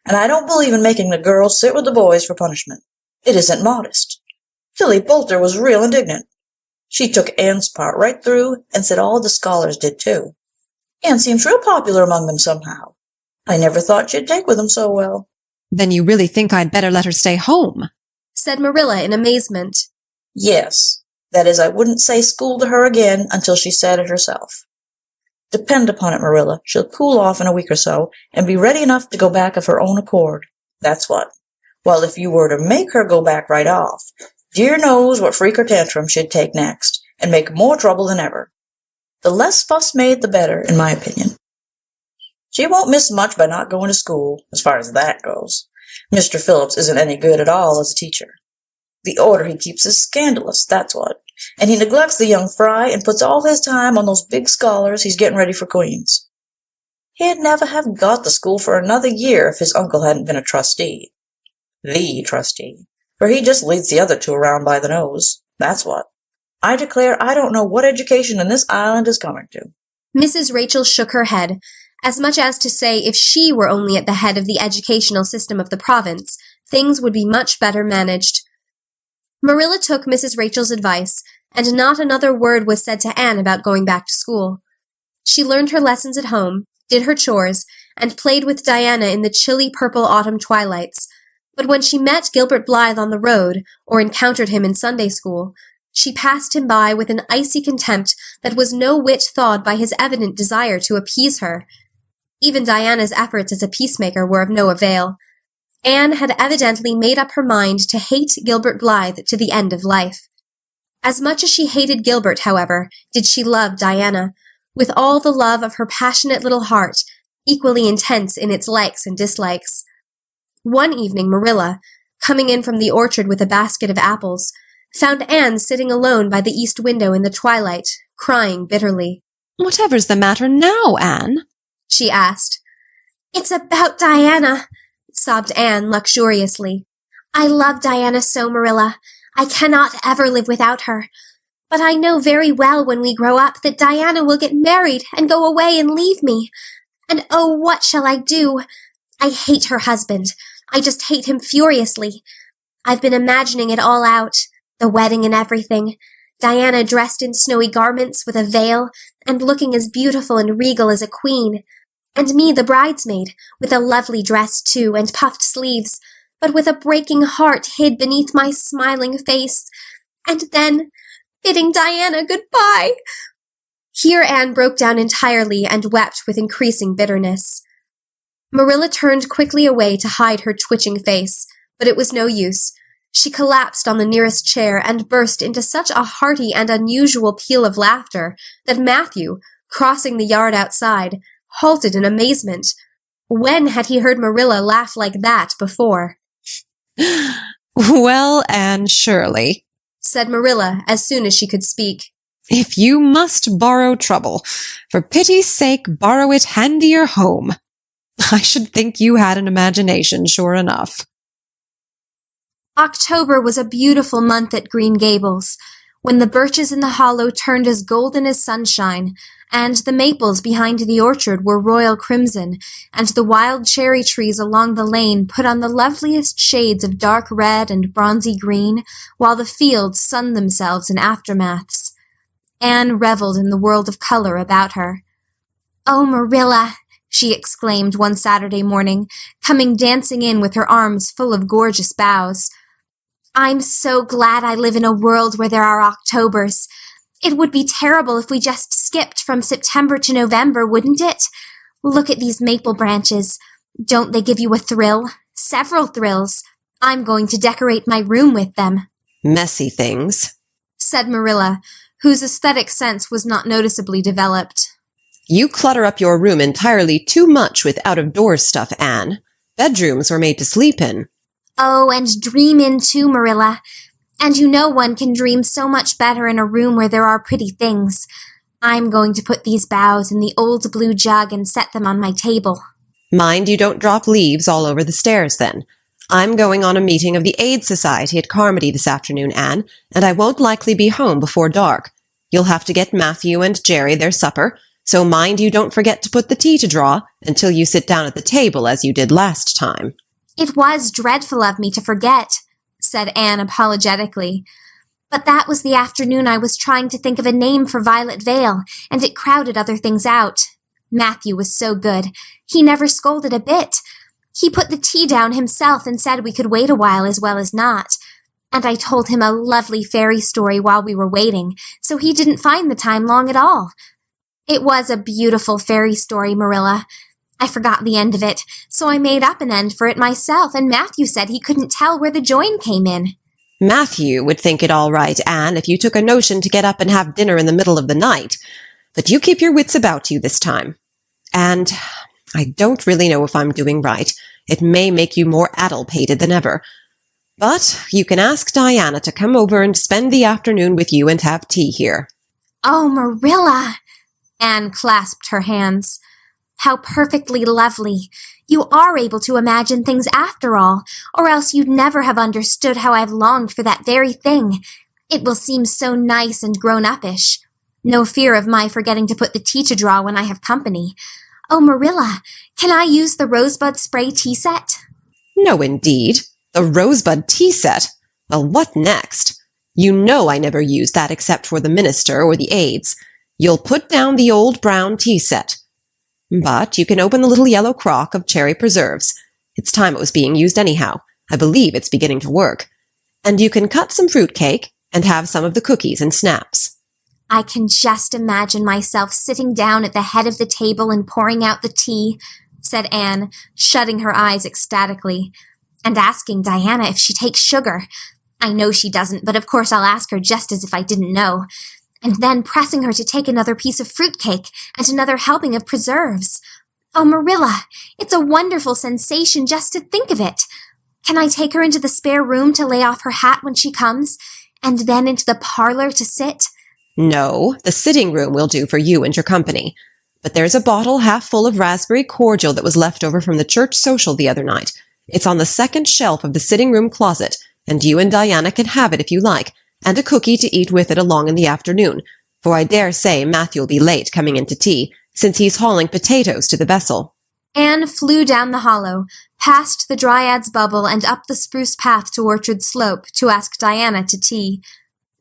And I don't believe in making the girls sit with the boys for punishment. It isn't modest. Tilly Boulter was real indignant. She took Anne's part right through and said all the scholars did too. Anne seems real popular among them somehow. I never thought she'd take with them so well. Then you really think I'd better let her stay home? Said Marilla in amazement. Yes. That is, I wouldn't say school to her again until she said it herself. Depend upon it, Marilla, she'll cool off in a week or so and be ready enough to go back of her own accord. That's what. While if you were to make her go back right off, dear knows what freak or tantrum she'd take next and make more trouble than ever. The less fuss made, the better, in my opinion. She won't miss much by not going to school, as far as that goes. Mr. Phillips isn't any good at all as a teacher. The order he keeps is scandalous, that's what. And he neglects the young fry and puts all his time on those big scholars he's getting ready for Queen's. He'd never have got the school for another year if his uncle hadn't been a trustee. The trustee. For he just leads the other two around by the nose. That's what. I declare I don't know what education in this island is coming to. Mrs. Rachel shook her head, as much as to say if she were only at the head of the educational system of the province, things would be much better managed. Marilla took Mrs. Rachel's advice, and not another word was said to Anne about going back to school. She learned her lessons at home, did her chores, and played with Diana in the chilly purple autumn twilights, but when she met Gilbert Blythe on the road, or encountered him in Sunday school, She passed him by with an icy contempt that was no whit thawed by his evident desire to appease her. Even Diana's efforts as a peacemaker were of no avail. Anne had evidently made up her mind to hate Gilbert Blythe to the end of life. As much as she hated Gilbert, however, did she love Diana, with all the love of her passionate little heart, equally intense in its likes and dislikes. One evening Marilla, coming in from the orchard with a basket of apples, found Anne sitting alone by the east window in the twilight, crying bitterly. "Whatever's the matter now, Anne?" she asked. "It's about Diana," sobbed Anne luxuriously. "I love Diana so, Marilla. I cannot ever live without her. But I know very well when we grow up that Diana will get married and go away and leave me. And oh, what shall I do? I hate her husband. I just hate him furiously. I've been imagining it all out, the wedding and everything. Diana dressed in snowy garments with a veil and looking as beautiful and regal as a queen. And me, the bridesmaid, with a lovely dress too and puffed sleeves, but with a breaking heart hid beneath my smiling face. And then bidding Diana goodbye." Here Anne broke down entirely and wept with increasing bitterness. Marilla turned quickly away to hide her twitching face, but it was no use. She collapsed on the nearest chair and burst into such a hearty and unusual peal of laughter that Matthew, crossing the yard outside, halted in amazement. When had he heard Marilla laugh like that before? "Well, Anne Shirley," said Marilla as soon as she could speak, "if you must borrow trouble, for pity's sake borrow it handier home. I should think you had an imagination, sure enough." October was a beautiful month at Green Gables, when the birches in the hollow turned as golden as sunshine, and the maples behind the orchard were royal crimson, and the wild cherry trees along the lane put on the loveliest shades of dark red and bronzy green, while the fields sunned themselves in aftermaths. Anne reveled in the world of color about her. "Oh, Marilla," she exclaimed one Saturday morning, coming dancing in with her arms full of gorgeous boughs. "I'm so glad I live in a world where there are Octobers. It would be terrible if we just skipped from September to November, wouldn't it? Look at these maple branches. Don't they give you a thrill? Several thrills. I'm going to decorate my room with them." "Messy things," said Marilla, whose aesthetic sense was not noticeably developed. "You clutter up your room entirely too much with out-of-doors stuff, Anne. Bedrooms were made to sleep in." "Oh, and dream in too, Marilla. And you know one can dream so much better in a room where there are pretty things. I'm going to put these boughs in the old blue jug and set them on my table." "Mind you don't drop leaves all over the stairs, then. I'm going on a meeting of the Aid Society at Carmody this afternoon, Anne, and I won't likely be home before dark. You'll have to get Matthew and Jerry their supper, so mind you don't forget to put the tea to draw until you sit down at the table as you did last time." "It was dreadful of me to forget," said Anne apologetically. "But that was the afternoon I was trying to think of a name for Violet Vale, and it crowded other things out. Matthew was so good. He never scolded a bit. He put the tea down himself and said we could wait a while as well as not. And I told him a lovely fairy story while we were waiting, so he didn't find the time long at all. It was a beautiful fairy story, Marilla. I forgot the end of it, so I made up an end for it myself, and Matthew said he couldn't tell where the join came in." "Matthew would think it all right, Anne, if you took a notion to get up and have dinner in the middle of the night. But you keep your wits about you this time. And I don't really know if I'm doing right. It may make you more addle-pated than ever. But you can ask Diana to come over and spend the afternoon with you and have tea here." "Oh, Marilla!" Anne clasped her hands. "How perfectly lovely. You are able to imagine things after all, or else you'd never have understood how I've longed for that very thing. It will seem so nice and grown-uppish. No fear of my forgetting to put the tea to draw when I have company. Oh, Marilla, can I use the rosebud spray tea set?" "No, indeed. The rosebud tea set? Well, what next? You know I never use that except for the minister or the aides. You'll put down the old brown tea set. But you can open the little yellow crock of cherry preserves. It's time it was being used anyhow. I believe it's beginning to work. And you can cut some fruit cake, and have some of the cookies and snaps." I can just imagine myself sitting down at the head of the table and pouring out the tea, said Anne, shutting her eyes ecstatically, and asking Diana if she takes sugar. I know she doesn't, but of course I'll ask her just as if I didn't know. And then pressing her to take another piece of fruitcake and another helping of preserves. Oh, Marilla, it's a wonderful sensation just to think of it. Can I take her into the spare room to lay off her hat when she comes, and then into the parlor to sit? "No, the sitting room will do for you and your company. But there's a bottle half full of raspberry cordial that was left over from the church social the other night. It's on the second shelf of the sitting room closet, and you and Diana can have it if you like, and a cookie to eat with it along in the afternoon, for I dare say Matthew will be late coming in to tea, since he's hauling potatoes to the vessel." Anne flew down the hollow, past the Dryad's Bubble and up the spruce path to Orchard Slope to ask Diana to tea.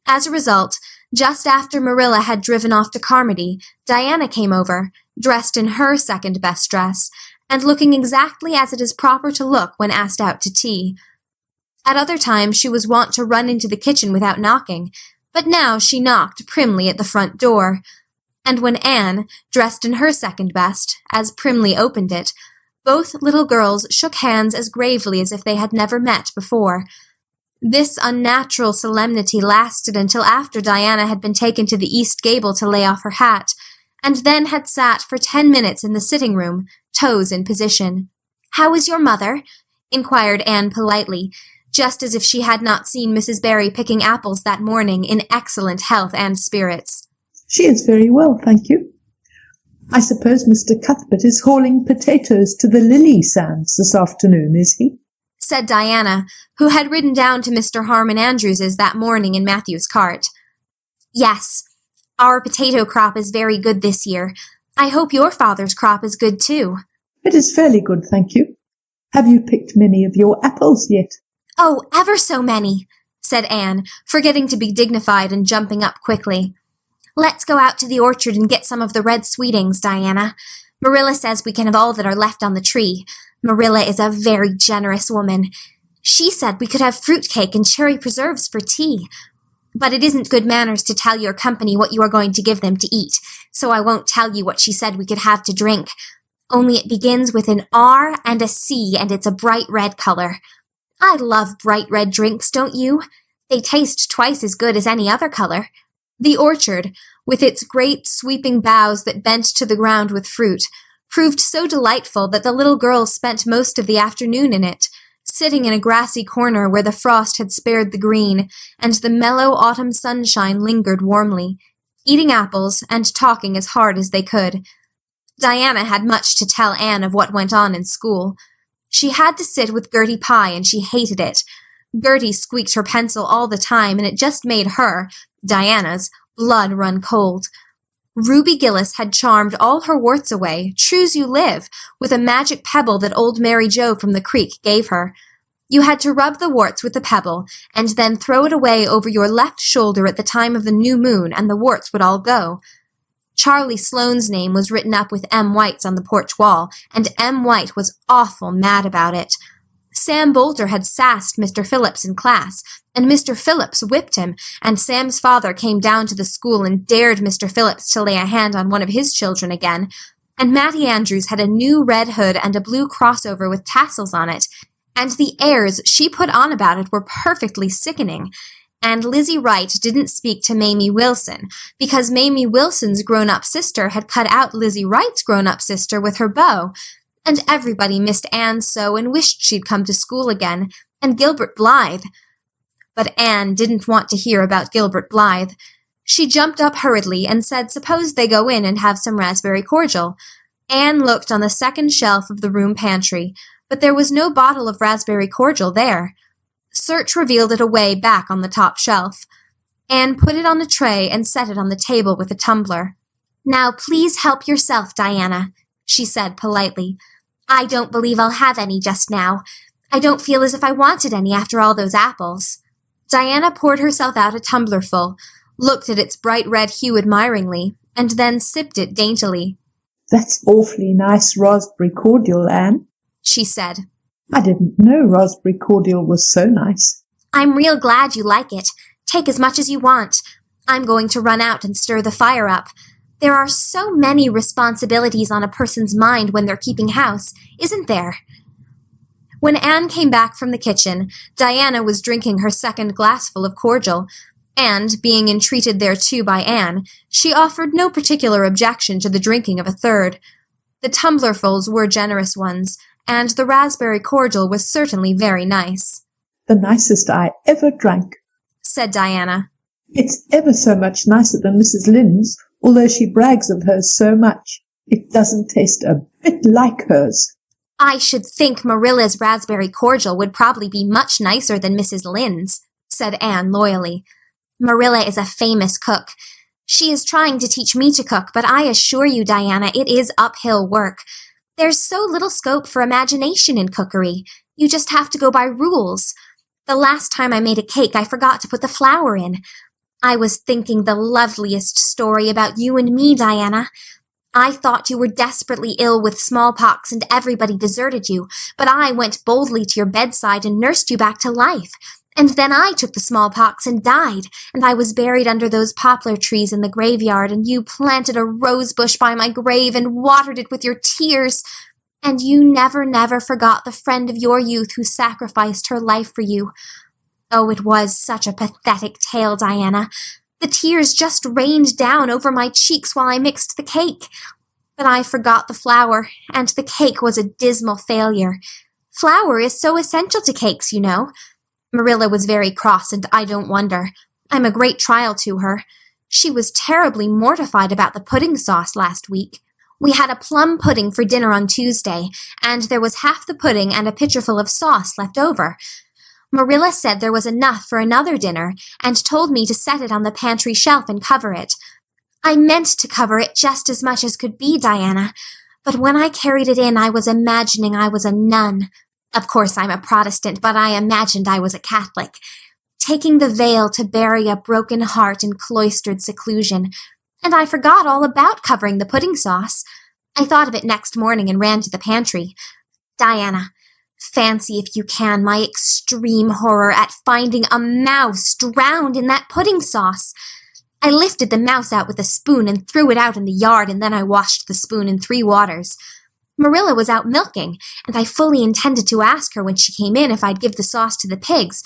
As a result, just after Marilla had driven off to Carmody, Diana came over, dressed in her second-best dress, and looking exactly as it is proper to look when asked out to tea. At other times she was wont to run into the kitchen without knocking, but now she knocked primly at the front door. And when Anne, dressed in her second-best, as primly opened it, both little girls shook hands as gravely as if they had never met before. This unnatural solemnity lasted until after Diana had been taken to the east gable to lay off her hat, and then had sat for 10 minutes in the sitting-room, toes in position. "How is your mother?" inquired Anne politely, just as if she had not seen Mrs. Barry picking apples that morning in excellent health and spirits. "She is very well, thank you. I suppose Mr. Cuthbert is hauling potatoes to the lily sands this afternoon, is he?" said Diana, who had ridden down to Mr. Harmon Andrews's that morning in Matthew's cart. "Yes, our potato crop is very good this year. I hope your father's crop is good too." "It is fairly good, thank you. Have you picked many of your apples yet?" "Oh, ever so many," said Anne, forgetting to be dignified and jumping up quickly. "Let's go out to the orchard and get some of the red sweetings, Diana. Marilla says we can have all that are left on the tree. Marilla is a very generous woman. She said we could have fruitcake and cherry preserves for tea. But it isn't good manners to tell your company what you are going to give them to eat, so I won't tell you what she said we could have to drink. Only it begins with an R and a C, and it's a bright red color. I love bright red drinks, don't you? They taste twice as good as any other color." The orchard, with its great sweeping boughs that bent to the ground with fruit, proved so delightful that the little girls spent most of the afternoon in it, sitting in a grassy corner where the frost had spared the green, and the mellow autumn sunshine lingered warmly, eating apples and talking as hard as they could. Diana had much to tell Anne of what went on in school. She had to sit with Gertie Pye, and she hated it. Gertie squeaked her pencil all the time, and it just made her, Diana's, blood run cold. Ruby Gillis had charmed all her warts away, true's you live, with a magic pebble that old Mary Joe from the creek gave her. You had to rub the warts with the pebble, and then throw it away over your left shoulder at the time of the new moon, and the warts would all go. Charlie Sloane's name was written up with M. White's on the porch wall, and M. White was awful mad about it. Sam Bolter had sassed Mr. Phillips in class, and Mr. Phillips whipped him, and Sam's father came down to the school and dared Mr. Phillips to lay a hand on one of his children again, and Mattie Andrews had a new red hood and a blue crossover with tassels on it, and the airs she put on about it were perfectly sickening, and Lizzie Wright didn't speak to Mamie Wilson, because Mamie Wilson's grown-up sister had cut out Lizzie Wright's grown-up sister with her beau, and everybody missed Anne so and wished she'd come to school again, and Gilbert Blythe. But Anne didn't want to hear about Gilbert Blythe. She jumped up hurriedly and said suppose they go in and have some raspberry cordial. Anne looked on the second shelf of the room pantry, but there was no bottle of raspberry cordial there. Search revealed it away back on the top shelf. Anne put it on a tray and set it on the table with a tumbler. "Now please help yourself, Diana," she said politely. "I don't believe I'll have any just now. I don't feel as if I wanted any after all those apples." Diana poured herself out a tumblerful, looked at its bright red hue admiringly, and then sipped it daintily. "That's awfully nice raspberry cordial, Anne," she said. "I didn't know raspberry cordial was so nice." "I'm real glad you like it. Take as much as you want. I'm going to run out and stir the fire up. There are so many responsibilities on a person's mind when they're keeping house, isn't there?" When Anne came back from the kitchen, Diana was drinking her second glassful of cordial, and, being entreated thereto by Anne, she offered no particular objection to the drinking of a third. The tumblerfuls were generous ones, and the raspberry cordial was certainly very nice. "The nicest I ever drank," said Diana. "It's ever so much nicer than Mrs. Lynde's, although she brags of hers so much. It doesn't taste a bit like hers." "I should think Marilla's raspberry cordial would probably be much nicer than Mrs. Lynde's," said Anne loyally. "Marilla is a famous cook. She is trying to teach me to cook, but I assure you, Diana, it is uphill work. There's so little scope for imagination in cookery. You just have to go by rules. The last time I made a cake, I forgot to put the flour in. I was thinking the loveliest story about you and me, Diana. I thought you were desperately ill with smallpox and everybody deserted you, but I went boldly to your bedside and nursed you back to life. And then I took the smallpox and died, and I was buried under those poplar trees in the graveyard, and you planted a rose bush by my grave and watered it with your tears. And you never forgot the friend of your youth who sacrificed her life for you. Oh, it was such a pathetic tale, Diana. The tears just rained down over my cheeks while I mixed the cake. But I forgot the flour, and the cake was a dismal failure. Flour is so essential to cakes, you know. Marilla was very cross, and I don't wonder. I'm a great trial to her. She was terribly mortified about the pudding sauce last week. We had a plum pudding for dinner on Tuesday, and there was half the pudding and a pitcherful of sauce left over. Marilla said there was enough for another dinner, and told me to set it on the pantry shelf and cover it. I meant to cover it just as much as could be, Diana, but when I carried it in, I was imagining I was a nun. Of course, I'm a Protestant, but I imagined I was a Catholic, taking the veil to bury a broken heart in cloistered seclusion, and I forgot all about covering the pudding sauce. I thought of it next morning and ran to the pantry. Diana, fancy if you can my extreme horror at finding a mouse drowned in that pudding sauce. I lifted the mouse out with a spoon and threw it out in the yard, and then I washed the spoon in 3 waters. Marilla was out milking, and I fully intended to ask her when she came in if I'd give the sauce to the pigs.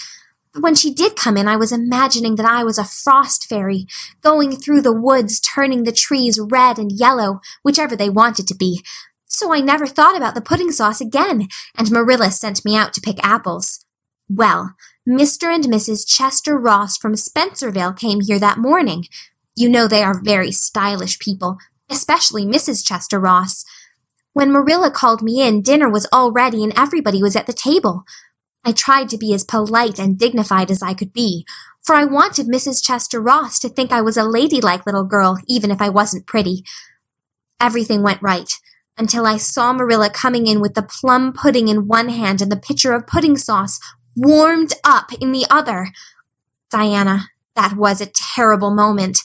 But when she did come in, I was imagining that I was a frost fairy, going through the woods, turning the trees red and yellow, whichever they wanted to be. So I never thought about the pudding sauce again, and Marilla sent me out to pick apples. Well, Mr. and Mrs. Chester Ross from Spencerville came here that morning. You know they are very stylish people, especially Mrs. Chester Ross. When Marilla called me in, dinner was all ready and everybody was at the table. I tried to be as polite and dignified as I could be, for I wanted Mrs. Chester Ross to think I was a ladylike little girl, even if I wasn't pretty. Everything went right, until I saw Marilla coming in with the plum pudding in one hand and the pitcher of pudding sauce warmed up in the other. Diana, that was a terrible moment.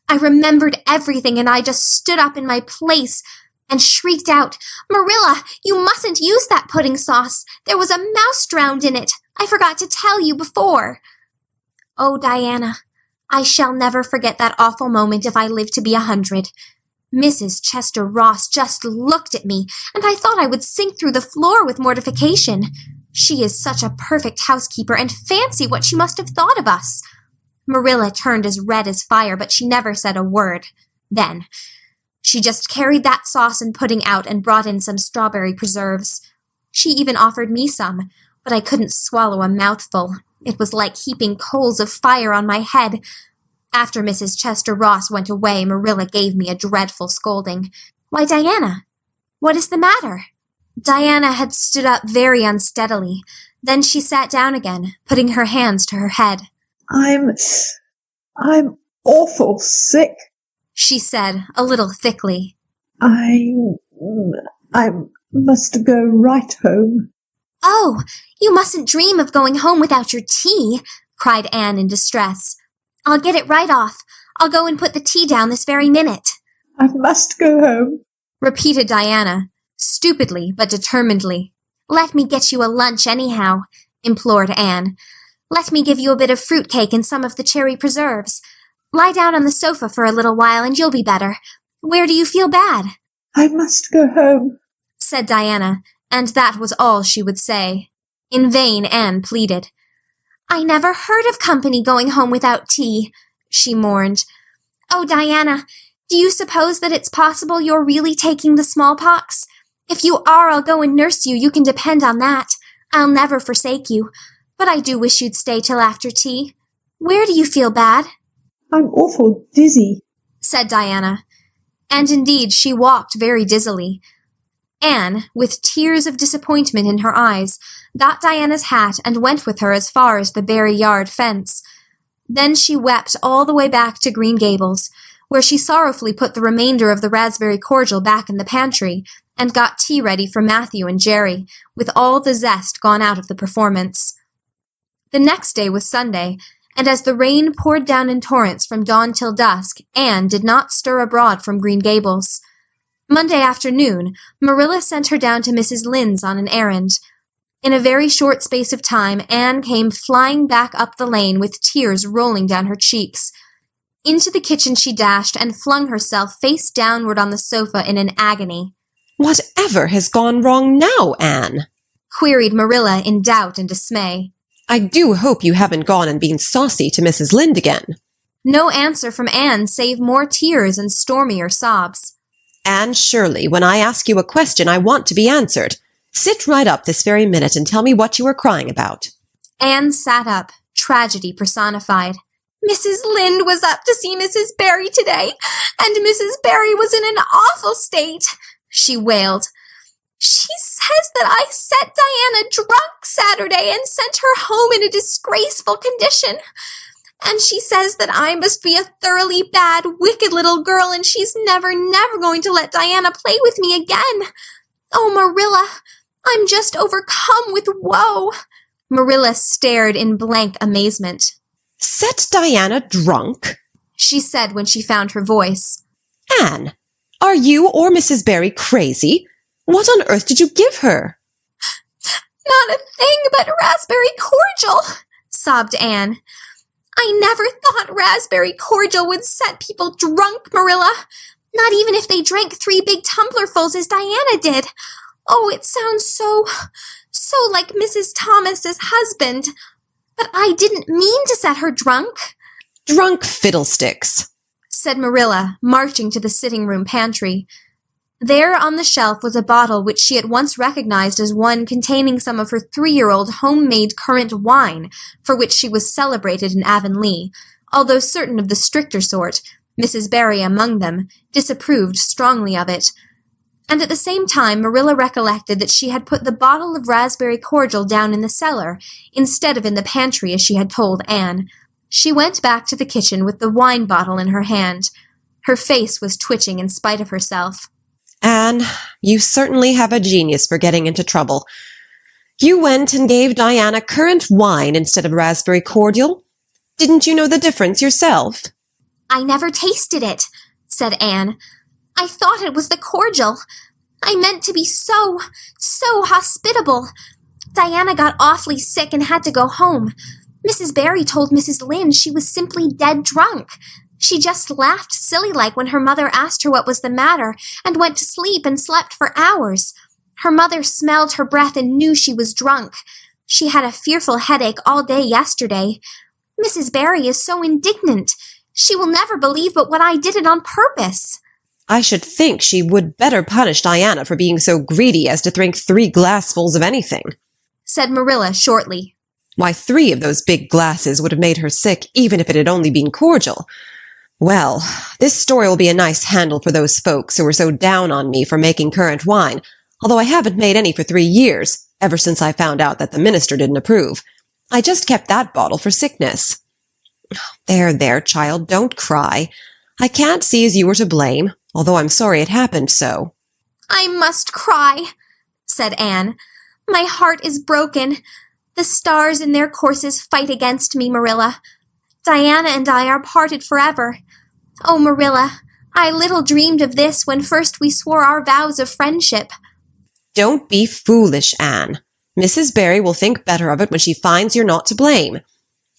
I remembered everything, and I just stood up in my place and shrieked out, "Marilla, you mustn't use that pudding sauce. There was a mouse drowned in it. I forgot to tell you before." Oh, Diana, I shall never forget that awful moment if I live to be 100. Mrs. Chester Ross just looked at me, and I thought I would sink through the floor with mortification. She is such a perfect housekeeper, and fancy what she must have thought of us. Marilla turned as red as fire, but she never said a word. Then she just carried that sauce and pudding out and brought in some strawberry preserves. She even offered me some, but I couldn't swallow a mouthful. It was like heaping coals of fire on my head. After Mrs. Chester Ross went away, Marilla gave me a dreadful scolding. "Why, Diana, what is the matter?" Diana had stood up very unsteadily. Then she sat down again, putting her hands to her head. I'm awful sick," she said, a little thickly. I must go right home." "Oh, you mustn't dream of going home without your tea," cried Anne in distress. "I'll get it right off. I'll go and put the tea down this very minute." "I must go home," repeated Diana, stupidly but determinedly. "Let me get you a lunch anyhow," implored Anne. Let me give you a bit of fruit cake and some of the cherry preserves. Lie down on the sofa for a little while and you'll be better. Where do you feel bad? I must go home, said Diana, and that was all she would say. In vain Anne pleaded. I never heard of company going home without tea, she mourned. Oh, Diana, do you suppose that it's possible you're really taking the smallpox? If you are, I'll go and nurse you. You can depend on that. I'll never forsake you. But I do wish you'd stay till after tea. Where do you feel bad? I'm awful dizzy, said Diana. And indeed she walked very dizzily. Anne, with tears of disappointment in her eyes, got Diana's hat and went with her as far as the Barry Yard fence. Then she wept all the way back to Green Gables, where she sorrowfully put the remainder of the raspberry cordial back in the pantry and got tea ready for Matthew and Jerry, with all the zest gone out of the performance. The next day was Sunday, and as the rain poured down in torrents from dawn till dusk, Anne did not stir abroad from Green Gables. Monday afternoon, Marilla sent her down to Mrs. Lynde's on an errand. In a very short space of time, Anne came flying back up the lane with tears rolling down her cheeks. Into the kitchen she dashed and flung herself face downward on the sofa in an agony. Whatever has gone wrong now, Anne? Queried Marilla in doubt and dismay. I do hope you haven't gone and been saucy to Mrs. Lynde again. No answer from Anne save more tears and stormier sobs. Anne Shirley, when I ask you a question, I want to be answered. Sit right up this very minute and tell me what you are crying about. Anne sat up, tragedy personified. Mrs. Lynde was up to see Mrs. Barry today, and Mrs. Barry was in an awful state, she wailed. She says that I set Diana drunk Saturday and sent her home in a disgraceful condition. And she says that I must be a thoroughly bad, wicked little girl, and she's never going to let Diana play with me again. Oh, Marilla, I'm just overcome with woe. Marilla stared in blank amazement. Set Diana drunk? She said when she found her voice. Anne, are you or Mrs. Barry crazy? What on earth did you give her? Not a thing but raspberry cordial, sobbed Anne. I never thought raspberry cordial would set people drunk, Marilla. Not even if they drank 3 big tumblerfuls as Diana did. Oh, it sounds so like Mrs. Thomas's husband. But I didn't mean to set her drunk. Drunk fiddlesticks, said Marilla, marching to the sitting-room pantry. There on the shelf was a bottle which she at once recognized as one containing some of her 3-year-old homemade currant wine, for which she was celebrated in Avonlea, although certain of the stricter sort, Mrs. Barry among them, disapproved strongly of it. And at the same time Marilla recollected that she had put the bottle of raspberry cordial down in the cellar, instead of in the pantry as she had told Anne. She went back to the kitchen with the wine bottle in her hand. Her face was twitching in spite of herself. Anne, you certainly have a genius for getting into trouble. You went and gave Diana currant wine instead of raspberry cordial. Didn't you know the difference yourself? I never tasted it, said Anne. I thought it was the cordial. I meant to be so hospitable. Diana got awfully sick and had to go home. Mrs. Barry told Mrs. Lynde she was simply dead drunk. She just laughed silly-like when her mother asked her what was the matter, and went to sleep and slept for hours. Her mother smelled her breath and knew she was drunk. She had a fearful headache all day yesterday. Mrs. Barry is so indignant. She will never believe but what I did it on purpose. I should think she would better punish Diana for being so greedy as to drink 3 glassfuls of anything, said Marilla shortly. Why, 3 of those big glasses would have made her sick, even if it had only been cordial. Well, this story will be a nice handle for those folks who were so down on me for making currant wine, although I haven't made any for 3 years, ever since I found out that the minister didn't approve. I just kept that bottle for sickness. There, child, don't cry. I can't see as you were to blame, although I'm sorry it happened so. I must cry, said Anne. My heart is broken. The stars in their courses fight against me, Marilla. Diana and I are parted forever. Oh, Marilla, I little dreamed of this when first we swore our vows of friendship. Don't be foolish, Anne. Mrs. Barry will think better of it when she finds you're not to blame.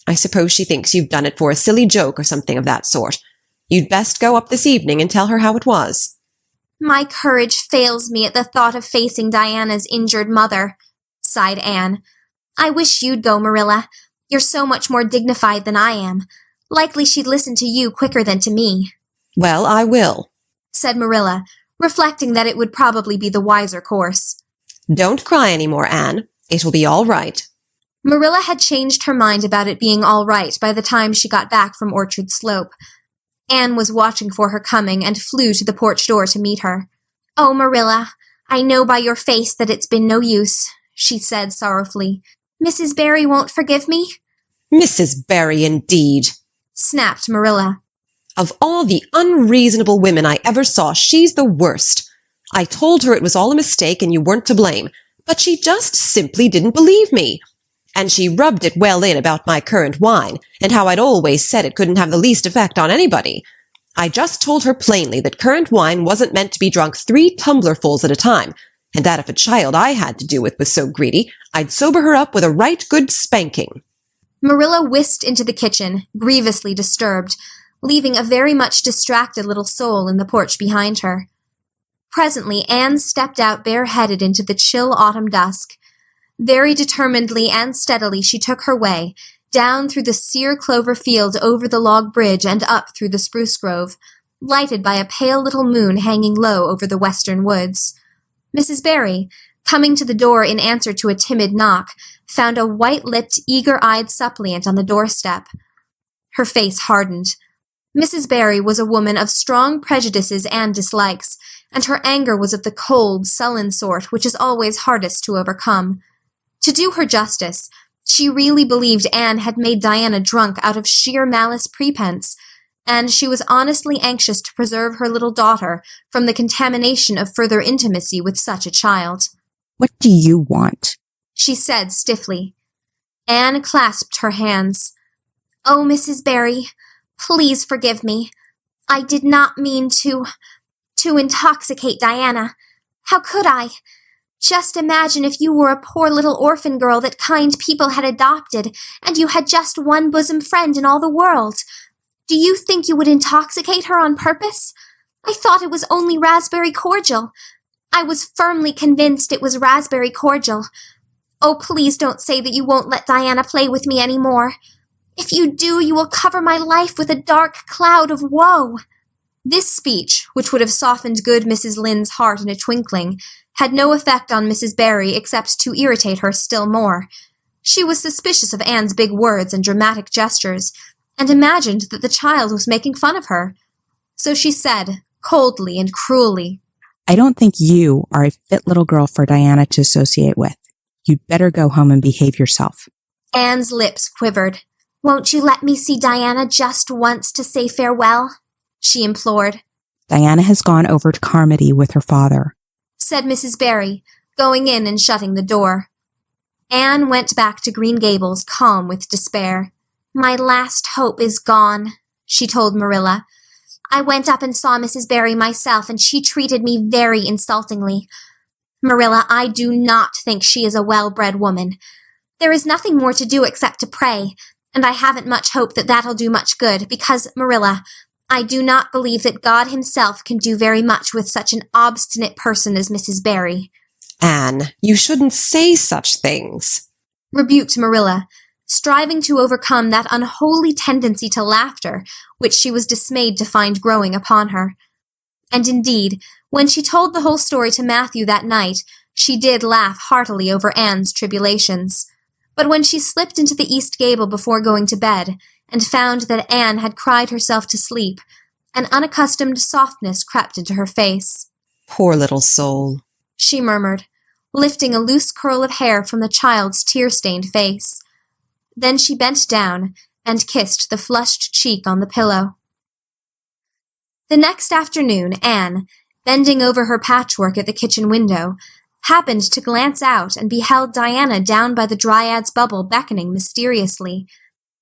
I suppose she thinks you've done it for a silly joke or something of that sort. You'd best go up this evening and tell her how it was." My courage fails me at the thought of facing Diana's injured mother, sighed Anne. I wish you'd go, Marilla. You're so much more dignified than I am. Likely she'd listen to you quicker than to me. "Well, I will," said Marilla, reflecting that it would probably be the wiser course. "Don't cry any more, Anne. It'll be all right." Marilla had changed her mind about it being all right by the time she got back from Orchard Slope. Anne was watching for her coming and flew to the porch door to meet her. "Oh, Marilla, I know by your face that it's been no use," she said sorrowfully. "Mrs. Barry won't forgive me?" "Mrs. Barry, indeed," snapped Marilla. "Of all the unreasonable women I ever saw, she's the worst. I told her it was all a mistake and you weren't to blame, but she just simply didn't believe me. And she rubbed it well in about my currant wine, and how I'd always said it couldn't have the least effect on anybody. I just told her plainly that currant wine wasn't meant to be drunk 3 tumblerfuls at a time, and that if a child I had to do with was so greedy, I'd sober her up with a right good spanking." Marilla whisked into the kitchen, grievously disturbed, leaving a very much distracted little soul in the porch behind her. Presently Anne stepped out bareheaded into the chill autumn dusk. Very determinedly and steadily she took her way, down through the sere clover field over the log bridge and up through the spruce grove, lighted by a pale little moon hanging low over the western woods. Mrs. Barry, coming to the door in answer to a timid knock, found a white-lipped, eager-eyed suppliant on the doorstep. Her face hardened. Mrs. Barry was a woman of strong prejudices and dislikes, and her anger was of the cold, sullen sort which is always hardest to overcome. To do her justice, she really believed Anne had made Diana drunk out of sheer malice prepense, and she was honestly anxious to preserve her little daughter from the contamination of further intimacy with such a child. "What do you want?" she said stiffly. Anne clasped her hands. "Oh, Mrs. Barry, please forgive me. I did not mean to intoxicate Diana. How could I? Just imagine if you were a poor little orphan girl that kind people had adopted, and you had just one bosom friend in all the world. Do you think you would intoxicate her on purpose? I thought it was only raspberry cordial. I was firmly convinced it was raspberry cordial. Oh, please don't say that you won't let Diana play with me any more. If you do, you will cover my life with a dark cloud of woe." This speech, which would have softened good Mrs. Lynde's heart in a twinkling, had no effect on Mrs. Barry except to irritate her still more. She was suspicious of Anne's big words and dramatic gestures, and imagined that the child was making fun of her. So she said, coldly and cruelly, "I don't think you are a fit little girl for Diana to associate with. You'd better go home and behave yourself." Anne's lips quivered. "Won't you let me see Diana just once to say farewell?" she implored. "Diana has gone over to Carmody with her father," said Mrs. Barry, going in and shutting the door. Anne went back to Green Gables, calm with despair. "My last hope is gone," she told Marilla. "I went up and saw Mrs. Barry myself, and she treated me very insultingly. Marilla, I do not think she is a well-bred woman. There is nothing more to do except to pray, and I haven't much hope that that'll do much good, because, Marilla, I do not believe that God himself can do very much with such an obstinate person as Mrs. Barry." "Anne, you shouldn't say such things," rebuked Marilla, striving to overcome that unholy tendency to laughter which she was dismayed to find growing upon her. And indeed, when she told the whole story to Matthew that night, she did laugh heartily over Anne's tribulations. But when she slipped into the east gable before going to bed, and found that Anne had cried herself to sleep, an unaccustomed softness crept into her face. "Poor little soul," she murmured, lifting a loose curl of hair from the child's tear-stained face. Then she bent down and kissed the flushed cheek on the pillow. The next afternoon, Anne, bending over her patchwork at the kitchen window, happened to glance out and beheld Diana down by the Dryad's bubble beckoning mysteriously.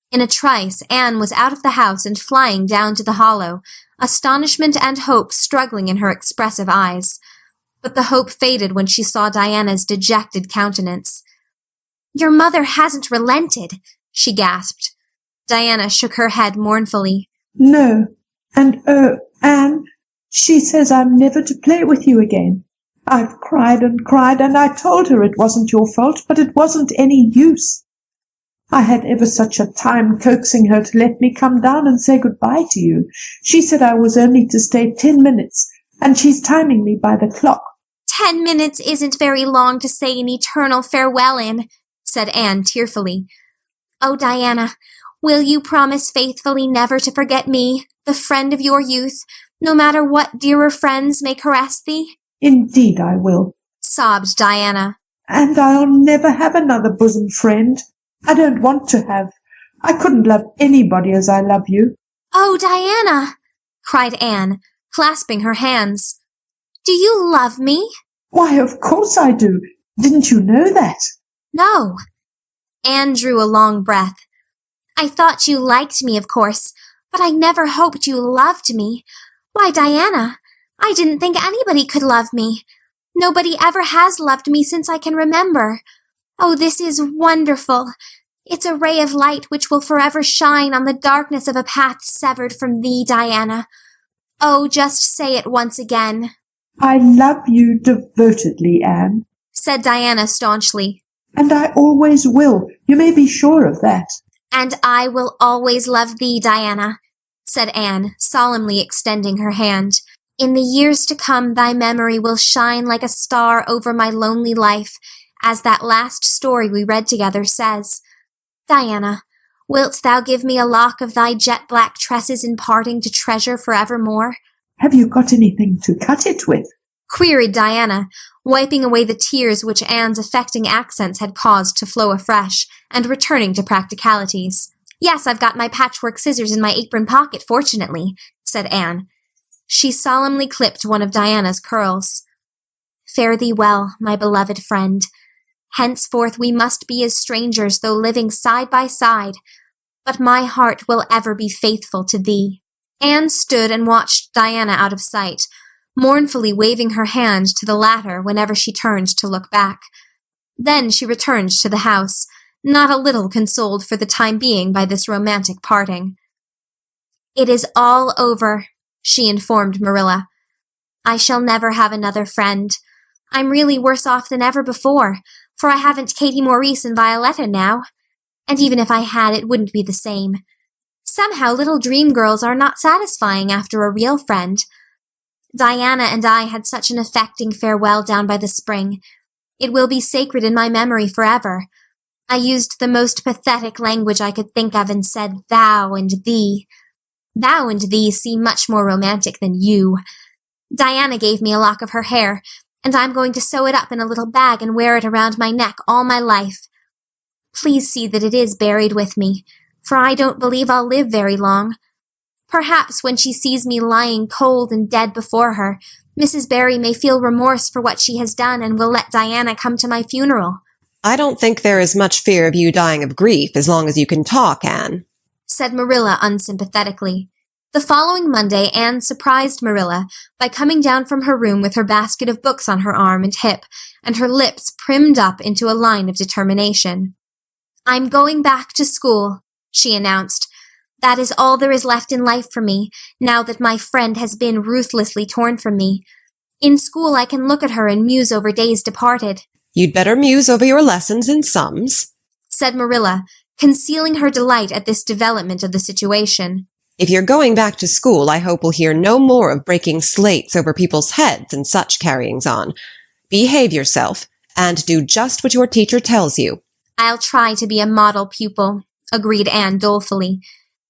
In a trice, Anne was out of the house and flying down to the hollow, astonishment and hope struggling in her expressive eyes. But the hope faded when she saw Diana's dejected countenance. "Your mother hasn't relented," she gasped. Diana shook her head mournfully. No. And oh, Anne, she says I'm never to play with you again. I've cried, and I told her it wasn't your fault, but it wasn't any use. I had ever such a time coaxing her to let me come down and say goodbye to you. She said I was only to stay 10 minutes, and she's timing me by the clock. 10 minutes isn't very long to say an eternal farewell in, said Anne tearfully. Oh, Diana, will you promise faithfully never to forget me, the friend of your youth, no matter what dearer friends may caress thee? Indeed I will, sobbed Diana. And I'll never have another bosom friend. I don't want to have. I couldn't love anybody as I love you. Oh, Diana, cried Anne, clasping her hands. Do you love me? Why, of course I do. Didn't you know that? No. Anne drew a long breath. I thought you liked me, of course, but I never hoped you loved me. Why, Diana, I didn't think anybody could love me. Nobody ever has loved me since I can remember. Oh, this is wonderful. It's a ray of light which will forever shine on the darkness of a path severed from thee, Diana. Oh, just say it once again. I love you devotedly, Anne, said Diana staunchly. And I always will. You may be sure of that. And I will always love thee, Diana, said Anne, solemnly extending her hand. In the years to come thy memory will shine like a star over my lonely life, as that last story we read together says. Diana, wilt thou give me a lock of thy jet-black tresses in parting to treasure forevermore? Have you got anything to cut it with? Queried Diana, wiping away the tears which Anne's affecting accents had caused to flow afresh, and returning to practicalities. Yes, I've got my patchwork scissors in my apron pocket, fortunately, said Anne. She solemnly clipped one of Diana's curls. Fare thee well, my beloved friend. Henceforth we must be as strangers, though living side by side, but my heart will ever be faithful to thee. Anne stood and watched Diana out of sight, mournfully waving her hand to the latter whenever she turned to look back. Then she returned to the house, not a little consoled for the time being by this romantic parting. It is all over, she informed Marilla. I shall never have another friend. I'm really worse off than ever before, for I haven't Katie Maurice and Violetta now. And even if I had, it wouldn't be the same. Somehow little dream girls are not satisfying after a real friend. Diana and I had such an affecting farewell down by the spring. It will be sacred in my memory forever. I used the most pathetic language I could think of and said thou and thee. Thou and thee seem much more romantic than you. Diana gave me a lock of her hair, and I'm going to sew it up in a little bag and wear it around my neck all my life. Please see that it is buried with me, for I don't believe I'll live very long. Perhaps when she sees me lying cold and dead before her, Mrs. Barry may feel remorse for what she has done and will let Diana come to my funeral. I don't think there is much fear of you dying of grief as long as you can talk, Anne, said Marilla unsympathetically. The following Monday, Anne surprised Marilla by coming down from her room with her basket of books on her arm and hip, and her lips primmed up into a line of determination. I'm going back to school, she announced. That is all there is left in life for me, now that my friend has been ruthlessly torn from me. In school I can look at her and muse over days departed. You'd better muse over your lessons in sums, said Marilla, concealing her delight at this development of the situation. If you're going back to school, I hope we'll hear no more of breaking slates over people's heads and such carryings on. Behave yourself, and do just what your teacher tells you. I'll try to be a model pupil, agreed Anne dolefully.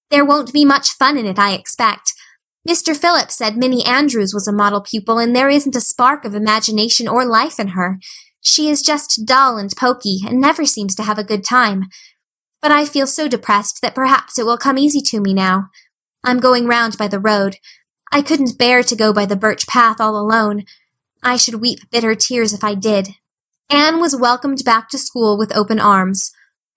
There won't be much fun in it, I expect. Mr. Phillips said Minnie Andrews was a model pupil, and there isn't a spark of imagination or life in her. She is just dull and poky, and never seems to have a good time. But I feel so depressed that perhaps it will come easy to me now. I'm going round by the road. I couldn't bear to go by the birch path all alone. I should weep bitter tears if I did. Anne was welcomed back to school with open arms.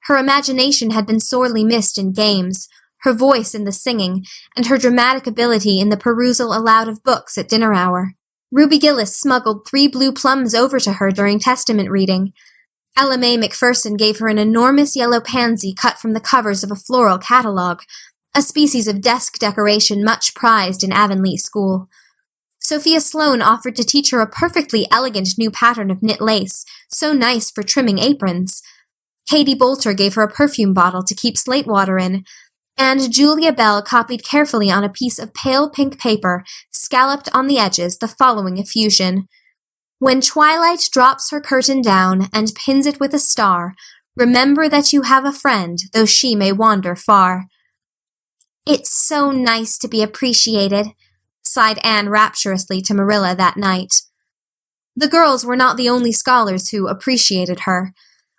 Her imagination had been sorely missed in games, her voice in the singing, and her dramatic ability in the perusal aloud of books at dinner hour. Ruby Gillis smuggled 3 blue plums over to her during Testament reading. Ella May Macpherson gave her an enormous yellow pansy cut from the covers of a floral catalogue, a species of desk decoration much prized in Avonlea school. Sophia Sloane offered to teach her a perfectly elegant new pattern of knit lace, so nice for trimming aprons. Katie Bolter gave her a perfume bottle to keep slate water in, and Julia Bell copied carefully on a piece of pale pink paper, scalloped on the edges, the following effusion. When twilight drops her curtain down and pins it with a star, remember that you have a friend, though she may wander far. It's so nice to be appreciated, sighed Anne rapturously to Marilla that night. The girls were not the only scholars who appreciated her.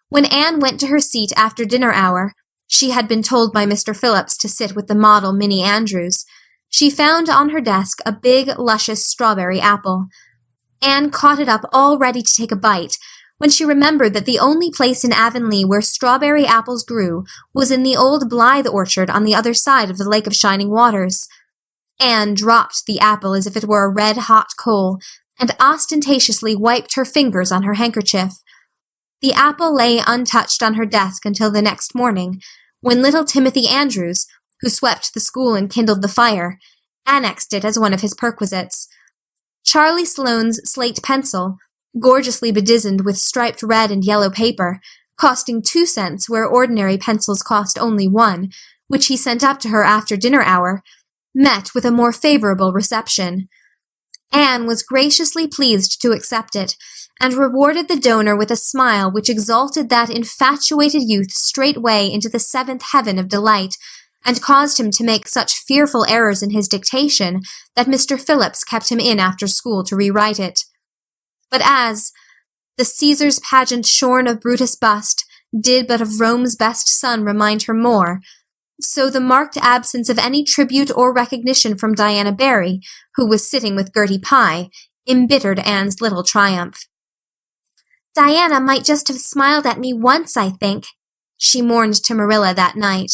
When Anne went to her seat after dinner hour, she had been told by Mr. Phillips to sit with the model Minnie Andrews, she found on her desk a big, luscious strawberry apple. Anne caught it up all ready to take a bite, when she remembered that the only place in Avonlea where strawberry apples grew was in the old Blythe orchard on the other side of the Lake of Shining Waters. Anne dropped the apple as if it were a red-hot coal, and ostentatiously wiped her fingers on her handkerchief. The apple lay untouched on her desk until the next morning, when little Timothy Andrews, who swept the school and kindled the fire, annexed it as one of his perquisites. Charlie Sloane's slate pencil, gorgeously bedizened with striped red and yellow paper, costing 2 cents where ordinary pencils cost only 1, which he sent up to her after dinner hour, met with a more favorable reception. Anne was graciously pleased to accept it, and rewarded the donor with a smile which exalted that infatuated youth straightway into the 7th heaven of delight, and caused him to make such fearful errors in his dictation that Mr. Phillips kept him in after school to rewrite it. But as the Caesar's pageant shorn of Brutus' bust did but of Rome's best son remind her more, so the marked absence of any tribute or recognition from Diana Barry, who was sitting with Gertie Pye, embittered Anne's little triumph. Diana might just have smiled at me once, I think, she mourned to Marilla that night.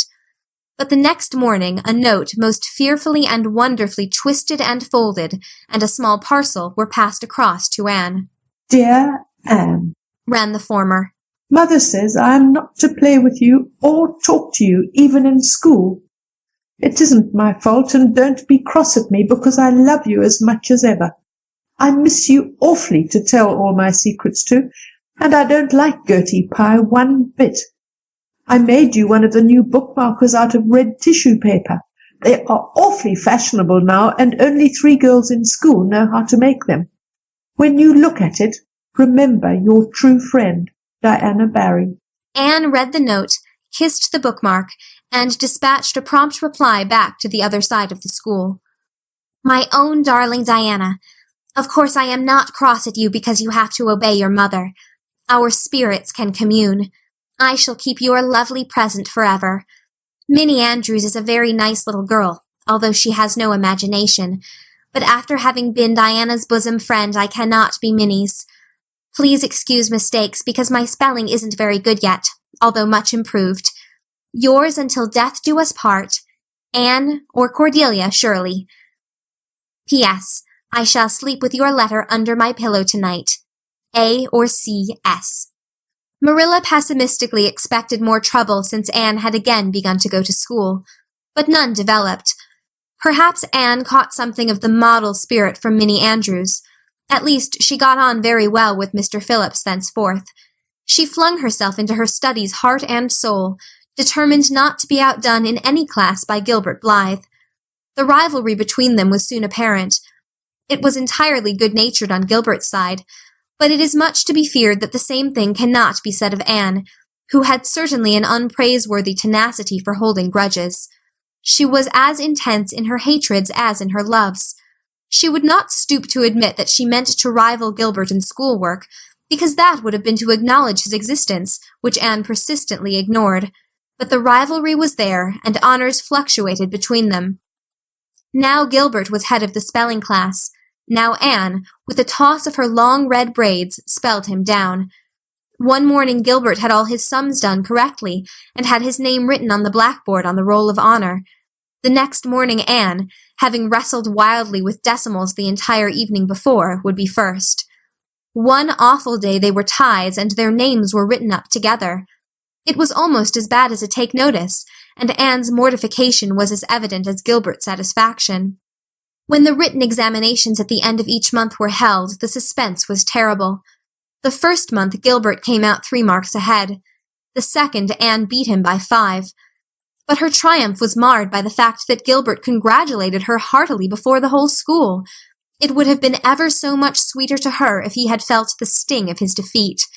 But the next morning a note most fearfully and wonderfully twisted and folded, and a small parcel were passed across to Anne. Dear Anne, ran the former. Mother says I am not to play with you or talk to you, even in school. It isn't my fault, and don't be cross at me because I love you as much as ever. I miss you awfully to tell all my secrets to, and I don't like Gertie Pye one bit. I made you one of the new bookmarkers out of red tissue paper. They are awfully fashionable now, and only 3 girls in school know how to make them. When you look at it, remember your true friend, Diana Barry. Anne read the note, kissed the bookmark, and dispatched a prompt reply back to the other side of the school. My own darling Diana, of course I am not cross at you because you have to obey your mother. Our spirits can commune. I shall keep your lovely present forever. Minnie Andrews is a very nice little girl, although she has no imagination, but after having been Diana's bosom friend, I cannot be Minnie's. Please excuse mistakes, because my spelling isn't very good yet, although much improved. Yours until death do us part, Anne or Cordelia Shirley. P.S. I shall sleep with your letter under my pillow tonight. A or C. S. Marilla pessimistically expected more trouble since Anne had again begun to go to school, but none developed. Perhaps Anne caught something of the model spirit from Minnie Andrews. At least she got on very well with Mr. Phillips thenceforth. She flung herself into her studies heart and soul, determined not to be outdone in any class by Gilbert Blythe. The rivalry between them was soon apparent. It was entirely good-natured on Gilbert's side, but it is much to be feared that the same thing cannot be said of Anne, who had certainly an unpraiseworthy tenacity for holding grudges. She was as intense in her hatreds as in her loves. She would not stoop to admit that she meant to rival Gilbert in schoolwork, because that would have been to acknowledge his existence, which Anne persistently ignored. But the rivalry was there, and honors fluctuated between them. Now Gilbert was head of the spelling class. Now Anne, with a toss of her long red braids, spelled him down. One morning Gilbert had all his sums done correctly, and had his name written on the blackboard on the roll of honor. The next morning Anne, having wrestled wildly with decimals the entire evening before, would be first. One awful day they were ties and their names were written up together. It was almost as bad as a take notice, and Anne's mortification was as evident as Gilbert's satisfaction. When the written examinations at the end of each month were held, the suspense was terrible. The first month Gilbert came out 3 marks ahead. The second, Anne beat him by 5. But her triumph was marred by the fact that Gilbert congratulated her heartily before the whole school. It would have been ever so much sweeter to her if he had felt the sting of his defeat.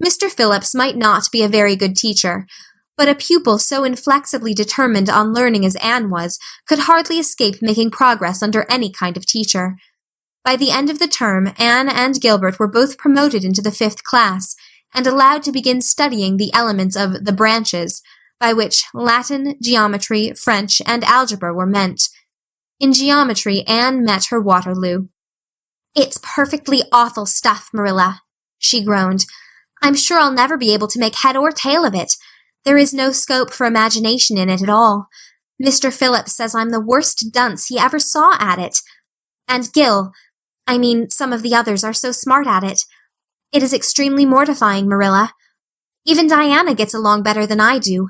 Mr. Phillips might not be a very good teacher, but a pupil so inflexibly determined on learning as Anne was could hardly escape making progress under any kind of teacher. By the end of the term, Anne and Gilbert were both promoted into the 5th class and allowed to begin studying the elements of the branches, by which Latin, geometry, French, and algebra were meant. In geometry, Anne met her Waterloo. "It's perfectly awful stuff, Marilla," she groaned. "I'm sure I'll never be able to make head or tail of it. There is no scope for imagination in it at all. Mr. Phillips says I'm the worst dunce he ever saw at it. And some of the others are so smart at it. It is extremely mortifying, Marilla. Even Diana gets along better than I do,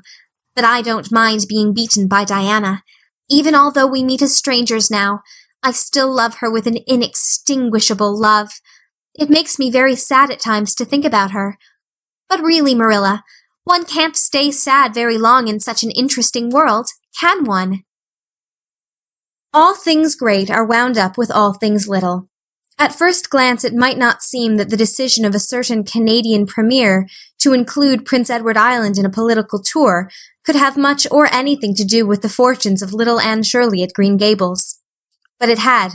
but I don't mind being beaten by Diana. Even although we meet as strangers now, I still love her with an inextinguishable love. It makes me very sad at times to think about her. But really, Marilla, one can't stay sad very long in such an interesting world, can one?" All things great are wound up with all things little. At first glance it might not seem that the decision of a certain Canadian premier to include Prince Edward Island in a political tour could have much or anything to do with the fortunes of little Anne Shirley at Green Gables. But it had.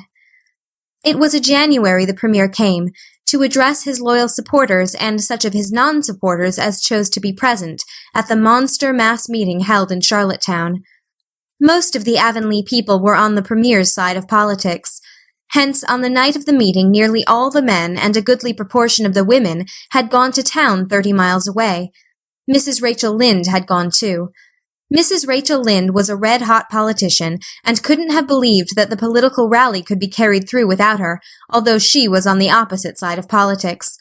It was in January the premier came, to address his loyal supporters and such of his non-supporters as chose to be present at the monster mass meeting held in Charlottetown. Most of the Avonlea people were on the premier's side of politics. Hence, on the night of the meeting, nearly all the men and a goodly proportion of the women had gone to town 30 miles away. Mrs. Rachel Lynde had gone too. Mrs. Rachel Lynde was a red-hot politician and couldn't have believed that the political rally could be carried through without her, although she was on the opposite side of politics.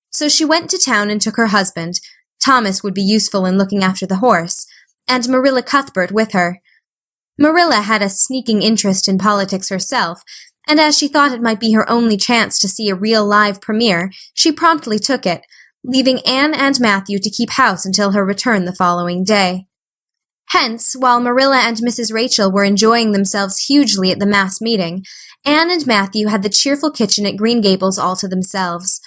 So she went to town and took her husband. Thomas would be useful in looking after the horse, and Marilla Cuthbert with her. Marilla had a sneaking interest in politics herself, and as she thought it might be her only chance to see a real live premiere, she promptly took it, leaving Anne and Matthew to keep house until her return the following day. Hence, while Marilla and Mrs. Rachel were enjoying themselves hugely at the mass meeting, Anne and Matthew had the cheerful kitchen at Green Gables all to themselves.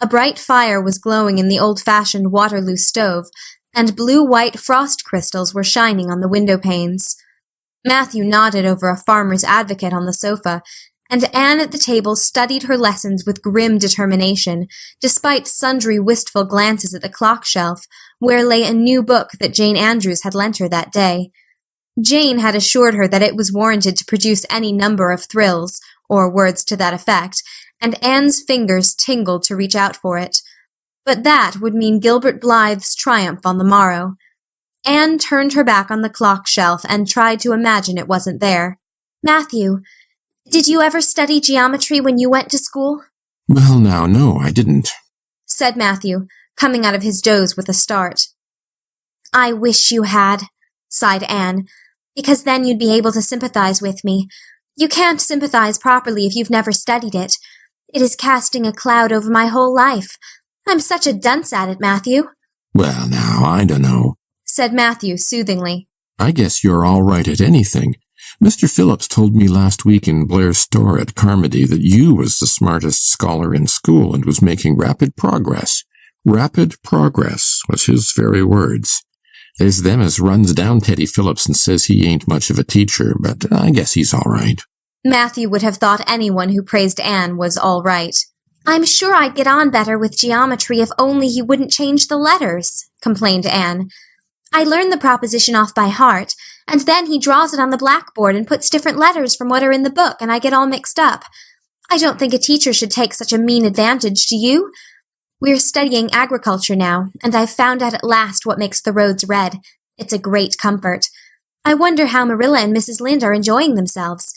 A bright fire was glowing in the old-fashioned Waterloo stove, and blue-white frost crystals were shining on the window panes. Matthew nodded over a Farmer's Advocate on the sofa, and Anne at the table studied her lessons with grim determination, despite sundry wistful glances at the clock shelf, where lay a new book that Jane Andrews had lent her that day. Jane had assured her that it was warranted to produce any number of thrills, or words to that effect, and Anne's fingers tingled to reach out for it. But that would mean Gilbert Blythe's triumph on the morrow. Anne turned her back on the clock shelf and tried to imagine it wasn't there. "Matthew, did you ever study geometry when you went to school?" "Well, now, no, I didn't," said Matthew, coming out of his doze with a start. "I wish you had," sighed Anne, "because then you'd be able to sympathize with me. You can't sympathize properly if you've never studied it. It is casting a cloud over my whole life. I'm such a dunce at it, Matthew." "Well, now, I dunno," said Matthew soothingly. "I guess you're all right at anything. Mr. Phillips told me last week in Blair's store at Carmody that you was the smartest scholar in school and was making rapid progress. Rapid progress was his very words. There's them as runs down Teddy Phillips and says he ain't much of a teacher, but I guess he's all right." Matthew would have thought anyone who praised Anne was all right. "I'm sure I'd get on better with geometry if only he wouldn't change the letters," complained Anne. "I learn the proposition off by heart, and then he draws it on the blackboard and puts different letters from what are in the book, and I get all mixed up. I don't think a teacher should take such a mean advantage, do you? We're studying agriculture now, and I've found out at last what makes the roads red. It's a great comfort. I wonder how Marilla and Mrs. Lynde are enjoying themselves.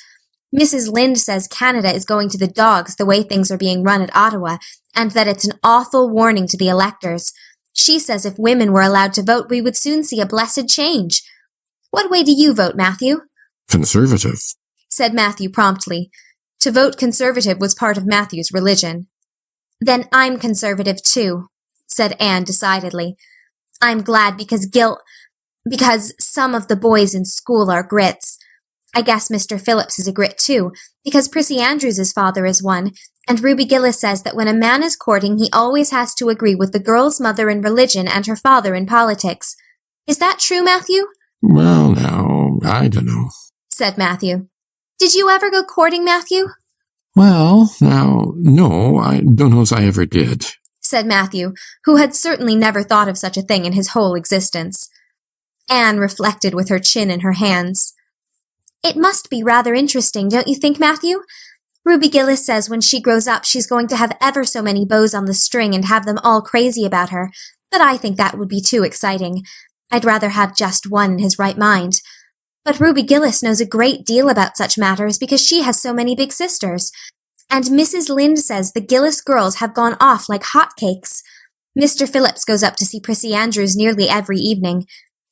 Mrs. Lynde says Canada is going to the dogs the way things are being run at Ottawa, and that it's an awful warning to the electors. She says if women were allowed to vote, we would soon see a blessed change. What way do you vote, Matthew? Conservative, said Matthew promptly. To vote Conservative was part of Matthew's religion. Then I'm Conservative too, said Anne decidedly. I'm glad because some of the boys in school are grits. I guess Mr. Phillips is a grit too, because Prissy Andrews's father is one, and Ruby Gillis says that when a man is courting, he always has to agree with the girl's mother in religion and her father in politics. Is that true, Matthew? Well, now, I dunno, said Matthew. Did you ever go courting, Matthew? Well, now, no, I don't know as I ever did, said Matthew, who had certainly never thought of such a thing in his whole existence. Anne reflected with her chin in her hands. It must be rather interesting, don't you think, Matthew? Ruby Gillis says when she grows up she's going to have ever so many bows on the string and have them all crazy about her, but I think that would be too exciting. I'd rather have just one in his right mind. But Ruby Gillis knows a great deal about such matters because she has so many big sisters. And Mrs. Lynde says the Gillis girls have gone off like hotcakes. Mr. Phillips goes up to see Prissy Andrews nearly every evening.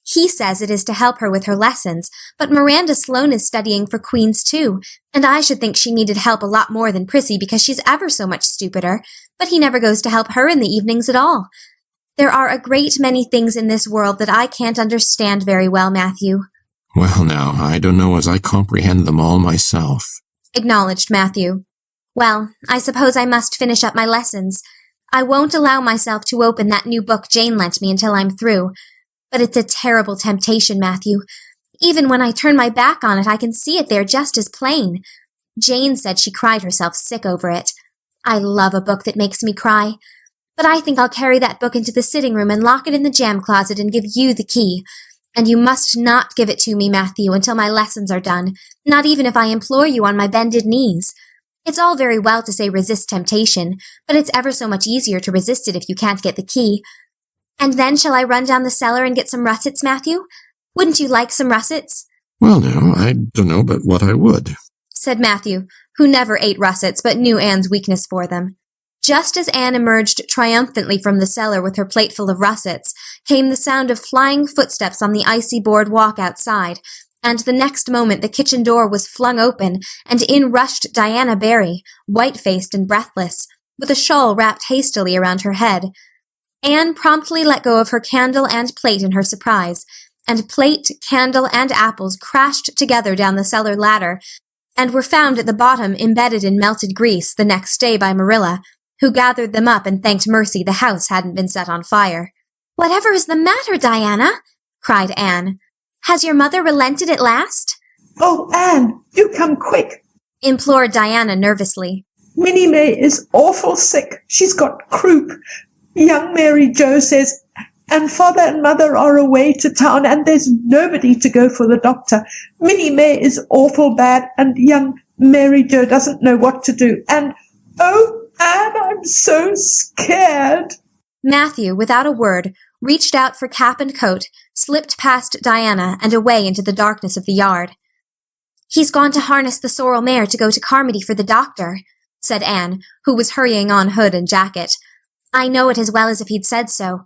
He says it is to help her with her lessons, but Miranda Sloane is studying for Queen's too, and I should think she needed help a lot more than Prissy because she's ever so much stupider, but he never goes to help her in the evenings at all. There are a great many things in this world that I can't understand very well, Matthew. Well, now, I don't know as I comprehend them all myself, acknowledged Matthew. Well, I suppose I must finish up my lessons. I won't allow myself to open that new book Jane lent me until I'm through. But it's a terrible temptation, Matthew. Even when I turn my back on it, I can see it there just as plain. Jane said she cried herself sick over it. I love a book that makes me cry. But I think I'll carry that book into the sitting room and lock it in the jam closet and give you the key. And you must not give it to me, Matthew, until my lessons are done, not even if I implore you on my bended knees. It's all very well to say resist temptation, but it's ever so much easier to resist it if you can't get the key. And then shall I run down the cellar and get some russets, Matthew? Wouldn't you like some russets? Well, now, I don't know but what I would, said Matthew, who never ate russets but knew Anne's weakness for them. Just as Anne emerged triumphantly from the cellar with her plateful of russets, came the sound of flying footsteps on the icy board walk outside, and the next moment the kitchen door was flung open, and in rushed Diana Barry, white-faced and breathless, with a shawl wrapped hastily around her head. Anne promptly let go of her candle and plate in her surprise, and plate, candle, and apples crashed together down the cellar ladder, and were found at the bottom embedded in melted grease the next day by Marilla, who gathered them up and thanked mercy the house hadn't been set on fire. "Whatever is the matter, Diana?" cried Anne. "Has your mother relented at last?" "Oh, Anne, do come quick," implored Diana nervously. "Minnie May is awful sick. She's got croup. Young Mary Jo says, and Father and Mother are away to town, and there's nobody to go for the doctor. Minnie May is awful bad, and young Mary Jo doesn't know what to do. And, oh, Anne, I'm so scared." Matthew, without a word, reached out for cap and coat, slipped past Diana, and away into the darkness of the yard. "He's gone to harness the sorrel mare to go to Carmody for the doctor," said Anne, who was hurrying on hood and jacket. "I know it as well as if he'd said so.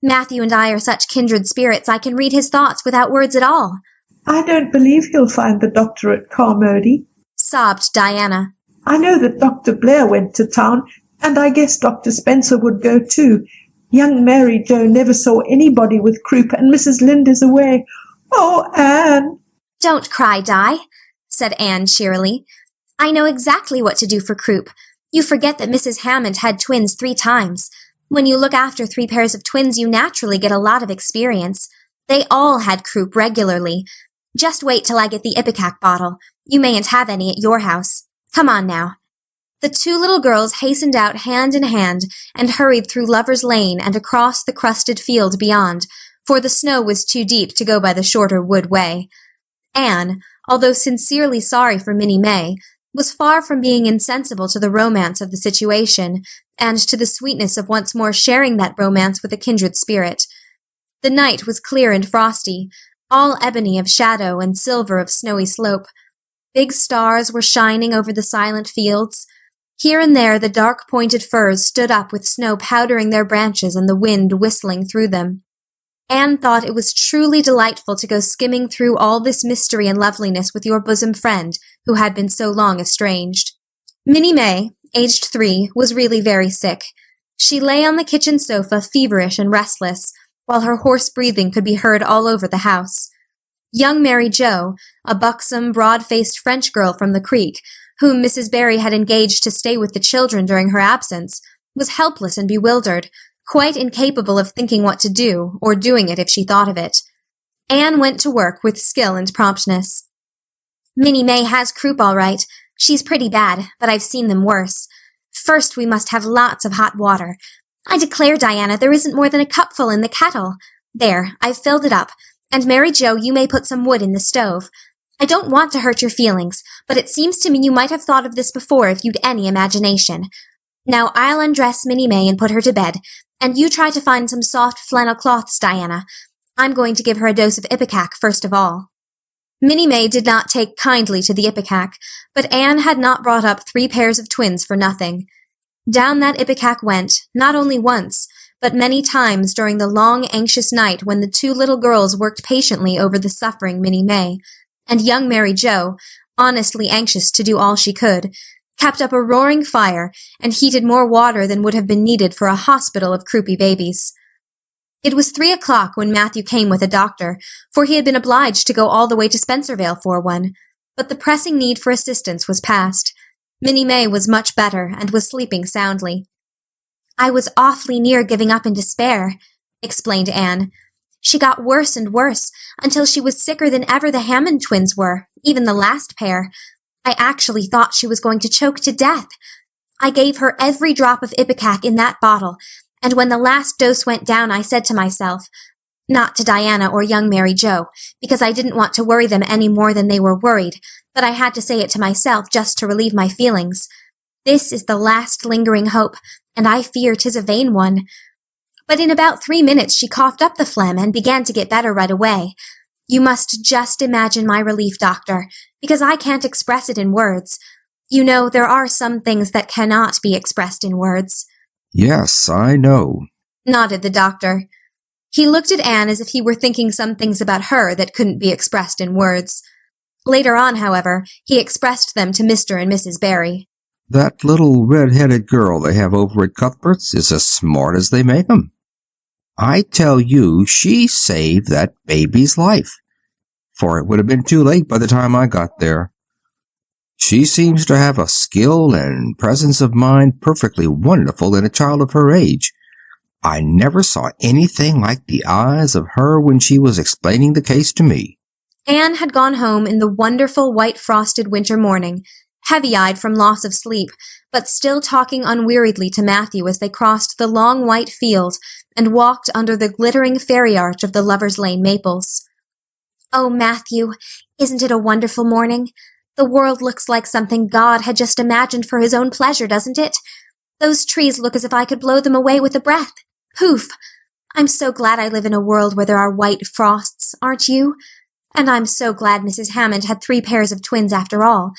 Matthew and I are such kindred spirits I can read his thoughts without words at all." "I don't believe he'll find the doctor at Carmody," sobbed Diana. "I know that Dr. Blair went to town, and I guess Dr. Spencer would go too. Young Mary Jo never saw anybody with croup, and Mrs. Lynde is away. Oh, Anne!" "Don't cry, Di," said Anne cheerily. "I know exactly what to do for croup. You forget that Mrs. Hammond had twins 3 times. When you look after 3 pairs of twins, you naturally get a lot of experience. They all had croup regularly. Just wait till I get the ipecac bottle. You mayn't have any at your house. Come on now." The 2 little girls hastened out hand in hand and hurried through Lover's Lane and across the crusted field beyond, for the snow was too deep to go by the shorter wood way. Anne, although sincerely sorry for Minnie May, was far from being insensible to the romance of the situation, and to the sweetness of once more sharing that romance with a kindred spirit. The night was clear and frosty, all ebony of shadow and silver of snowy slope. Big stars were shining over the silent fields. Here and there the dark-pointed firs stood up with snow powdering their branches and the wind whistling through them. Anne thought it was truly delightful to go skimming through all this mystery and loveliness with your bosom friend, who had been so long estranged. Minnie May, aged 3, was really very sick. She lay on the kitchen sofa, feverish and restless, while her hoarse breathing could be heard all over the house. Young Mary Jo, a buxom, broad-faced French girl from the Creek, whom Mrs. Barry had engaged to stay with the children during her absence, was helpless and bewildered, quite incapable of thinking what to do, or doing it if she thought of it. Anne went to work with skill and promptness. "Minnie May has croup all right. She's pretty bad, but I've seen them worse. First, we must have lots of hot water. I declare, Diana, there isn't more than a cupful in the kettle. There, I've filled it up, and Mary Jo, you may put some wood in the stove. I don't want to hurt your feelings, but it seems to me you might have thought of this before if you'd any imagination. Now I'll undress Minnie May and put her to bed, and you try to find some soft flannel cloths, Diana. I'm going to give her a dose of ipecac first of all." Minnie May did not take kindly to the ipecac, but Anne had not brought up 3 pairs of twins for nothing. Down that ipecac went, not only once, but many times during the long, anxious night when the 2 little girls worked patiently over the suffering Minnie May, and young Mary Jo, honestly anxious to do all she could, kept up a roaring fire and heated more water than would have been needed for a hospital of croupy babies. It was 3 o'clock when Matthew came with a doctor, for he had been obliged to go all the way to Spencervale for one, but the pressing need for assistance was past. Minnie May was much better and was sleeping soundly. "I was awfully near giving up in despair," explained Anne. "She got worse and worse, until she was sicker than ever the Hammond twins were, even the last pair. I actually thought she was going to choke to death. I gave her every drop of ipecac in that bottle, and when the last dose went down I said to myself, not to Diana or young Mary Jo, because I didn't want to worry them any more than they were worried, but I had to say it to myself just to relieve my feelings. This is the last lingering hope, and I fear 'tis a vain one. But in about 3 minutes she coughed up the phlegm and began to get better right away. You must just imagine my relief, doctor, because I can't express it in words. You know, there are some things that cannot be expressed in words." "Yes, I know," nodded the doctor. He looked at Anne as if he were thinking some things about her that couldn't be expressed in words. Later on, however, he expressed them to Mr. and Mrs. Barry. "That little red-headed girl they have over at Cuthbert's is as smart as they make 'em. I tell you, she saved that baby's life, for it would have been too late by the time I got there. She seems to have a skill and presence of mind perfectly wonderful in a child of her age. I never saw anything like the eyes of her when she was explaining the case to me." Anne had gone home in the wonderful white frosted winter morning, heavy-eyed from loss of sleep, but still talking unweariedly to Matthew as they crossed the long white field and walked under the glittering fairy arch of the Lover's Lane maples. "Oh, Matthew, isn't it a wonderful morning? The world looks like something God had just imagined for his own pleasure, doesn't it? Those trees look as if I could blow them away with a breath. Poof! I'm so glad I live in a world where there are white frosts, aren't you? And I'm so glad Mrs. Hammond had 3 pairs of twins after all.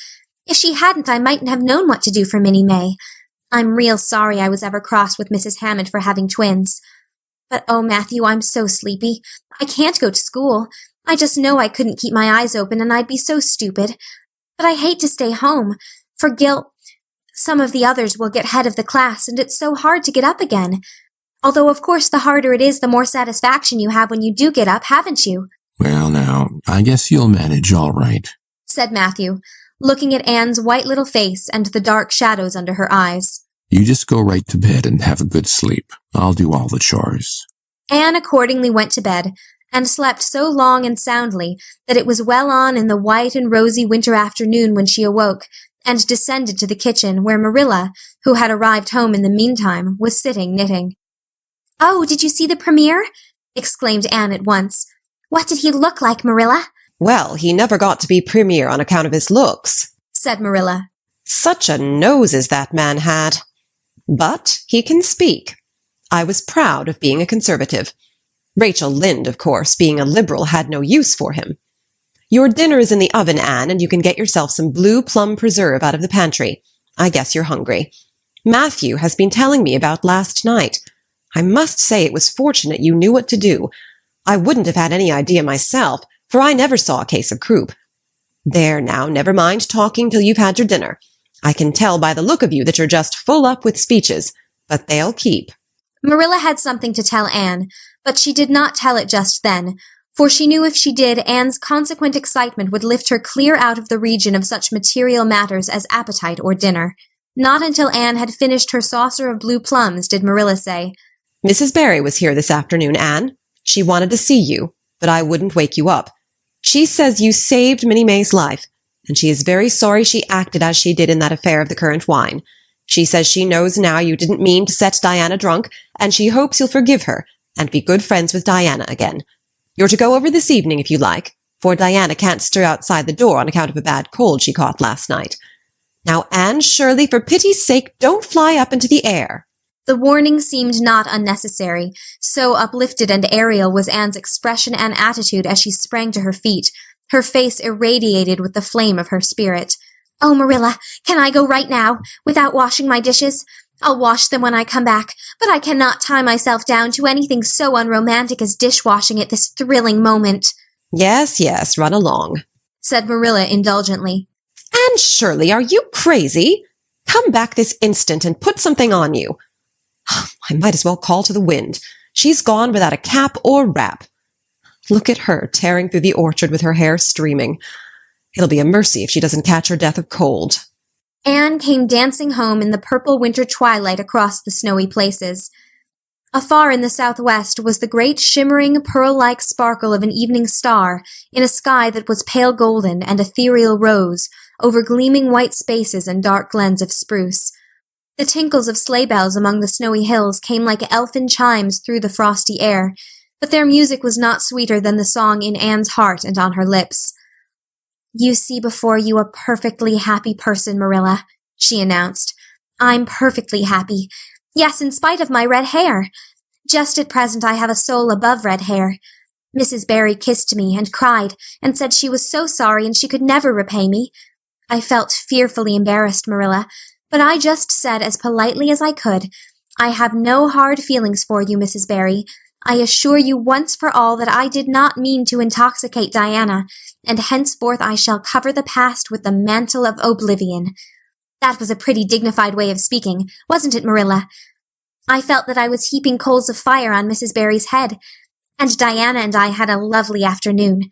If she hadn't, I mightn't have known what to do for Minnie May. I'm real sorry I was ever cross with Mrs. Hammond for having twins. But oh, Matthew, I'm so sleepy. I can't go to school. I just know I couldn't keep my eyes open and I'd be so stupid. But I hate to stay home, for some of the others will get head of the class, and it's so hard to get up again. Although, of course, the harder it is, the more satisfaction you have when you do get up, haven't you?" "Well, now, I guess you'll manage all right," said Matthew, looking at Anne's white little face and the dark shadows under her eyes. "You just go right to bed and have a good sleep. I'll do all the chores." Anne accordingly went to bed, and slept so long and soundly that it was well on in the white and rosy winter afternoon when she awoke, and descended to the kitchen, where Marilla, who had arrived home in the meantime, was sitting knitting. "Oh, did you see the premier?" exclaimed Anne at once. "What did he look like, Marilla?" "Well, he never got to be premier on account of his looks," said Marilla. "Such a nose as that man had. But he can speak. I was proud of being a conservative. Rachel Lynde, of course, being a liberal, had no use for him. Your dinner is in the oven, Anne, and you can get yourself some blue plum preserve out of the pantry. I guess you're hungry. Matthew has been telling me about last night. I must say it was fortunate you knew what to do. I wouldn't have had any idea myself, for I never saw a case of croup. There now, never mind talking till you've had your dinner. I can tell by the look of you that you're just full up with speeches, but they'll keep. Marilla had something to tell Anne, but she did not tell it just then, for she knew if she did, Anne's consequent excitement would lift her clear out of the region of such material matters as appetite or dinner. Not until Anne had finished her saucer of blue plums did Marilla say, Mrs. Barry was here this afternoon, Anne. She wanted to see you, but I wouldn't wake you up. She says you saved Minnie May's life, and she is very sorry she acted as she did in that affair of the currant wine. She says she knows now you didn't mean to set Diana drunk, and she hopes you'll forgive her and be good friends with Diana again. You're to go over this evening if you like, for Diana can't stir outside the door on account of a bad cold she caught last night. Now, Anne Shirley, for pity's sake, don't fly up into the air. The warning seemed not unnecessary, so uplifted and aerial was Anne's expression and attitude as she sprang to her feet, her face irradiated with the flame of her spirit. "Oh, Marilla, can I go right now, without washing my dishes? I'll wash them when I come back, but I cannot tie myself down to anything so unromantic as dishwashing at this thrilling moment." Yes, yes, run along, said Marilla indulgently. Anne Shirley, are you crazy? Come back this instant and put something on you. I might as well call to the wind. She's gone without a cap or wrap. Look at her tearing through the orchard with her hair streaming. It'll be a mercy if she doesn't catch her death of cold. Anne came dancing home in the purple winter twilight across the snowy places. Afar in the southwest was the great shimmering pearl-like sparkle of an evening star in a sky that was pale golden and ethereal rose over gleaming white spaces and dark glens of spruce. The tinkles of sleigh bells among the snowy hills came like elfin chimes through the frosty air, but their music was not sweeter than the song in Anne's heart and on her lips. "You see before you a perfectly happy person, Marilla," she announced. "I'm perfectly happy. Yes, in spite of my red hair. Just at present I have a soul above red hair. Mrs. Barry kissed me and cried and said she was so sorry and she could never repay me. I felt fearfully embarrassed, Marilla, but I just said as politely as I could, 'I have no hard feelings for you, Mrs. Barry. I assure you once for all that I did not mean to intoxicate Diana, and henceforth I shall cover the past with the mantle of oblivion.' That was a pretty dignified way of speaking, wasn't it, Marilla? I felt that I was heaping coals of fire on Mrs. Barry's head, and Diana and I had a lovely afternoon.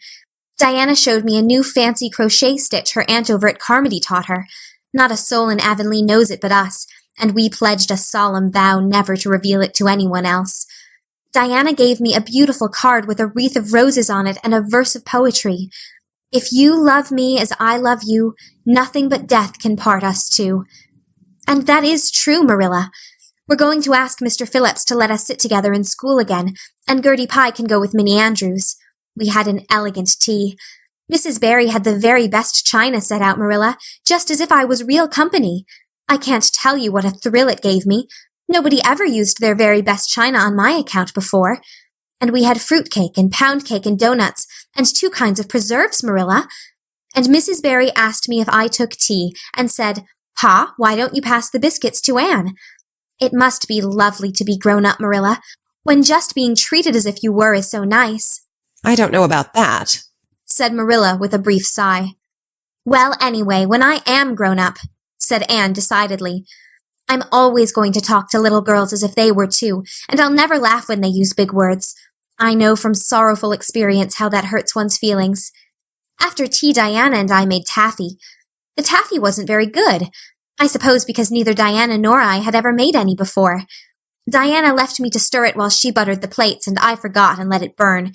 Diana showed me a new fancy crochet stitch her aunt over at Carmody taught her. Not a soul in Avonlea knows it but us, and we pledged a solemn vow never to reveal it to anyone else. Diana gave me a beautiful card with a wreath of roses on it and a verse of poetry. 'If you love me as I love you, nothing but death can part us two.' And that is true, Marilla. We're going to ask Mr. Phillips to let us sit together in school again, and Gertie Pye can go with Minnie Andrews. We had an elegant tea. Mrs. Barry had the very best china set out, Marilla, just as if I was real company. I can't tell you what a thrill it gave me. Nobody ever used their very best china on my account before. And we had fruit cake and pound cake and doughnuts, and 2 kinds of preserves, Marilla. And Mrs. Barry asked me if I took tea, and said, 'Pa, why don't you pass the biscuits to Anne?' It must be lovely to be grown up, Marilla, when just being treated as if you were is so nice." I don't know about that, said Marilla with a brief sigh. "Well, anyway, when I am grown up," said Anne decidedly, "I'm always going to talk to little girls as if they were too, and I'll never laugh when they use big words. I know from sorrowful experience how that hurts one's feelings. After tea, Diana and I made taffy. The taffy wasn't very good, I suppose because neither Diana nor I had ever made any before. Diana left me to stir it while she buttered the plates, and I forgot and let it burn.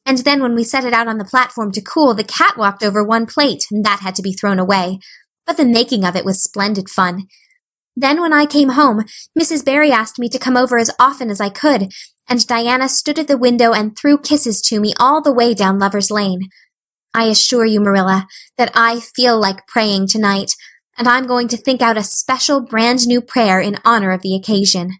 And then when we set it out on the platform to cool, the cat walked over one plate, and that had to be thrown away. But the making of it was splendid fun. Then when I came home, Mrs. Barry asked me to come over as often as I could, and Diana stood at the window and threw kisses to me all the way down Lover's Lane. I assure you, Marilla, that I feel like praying tonight, and I'm going to think out a special brand new prayer in honor of the occasion."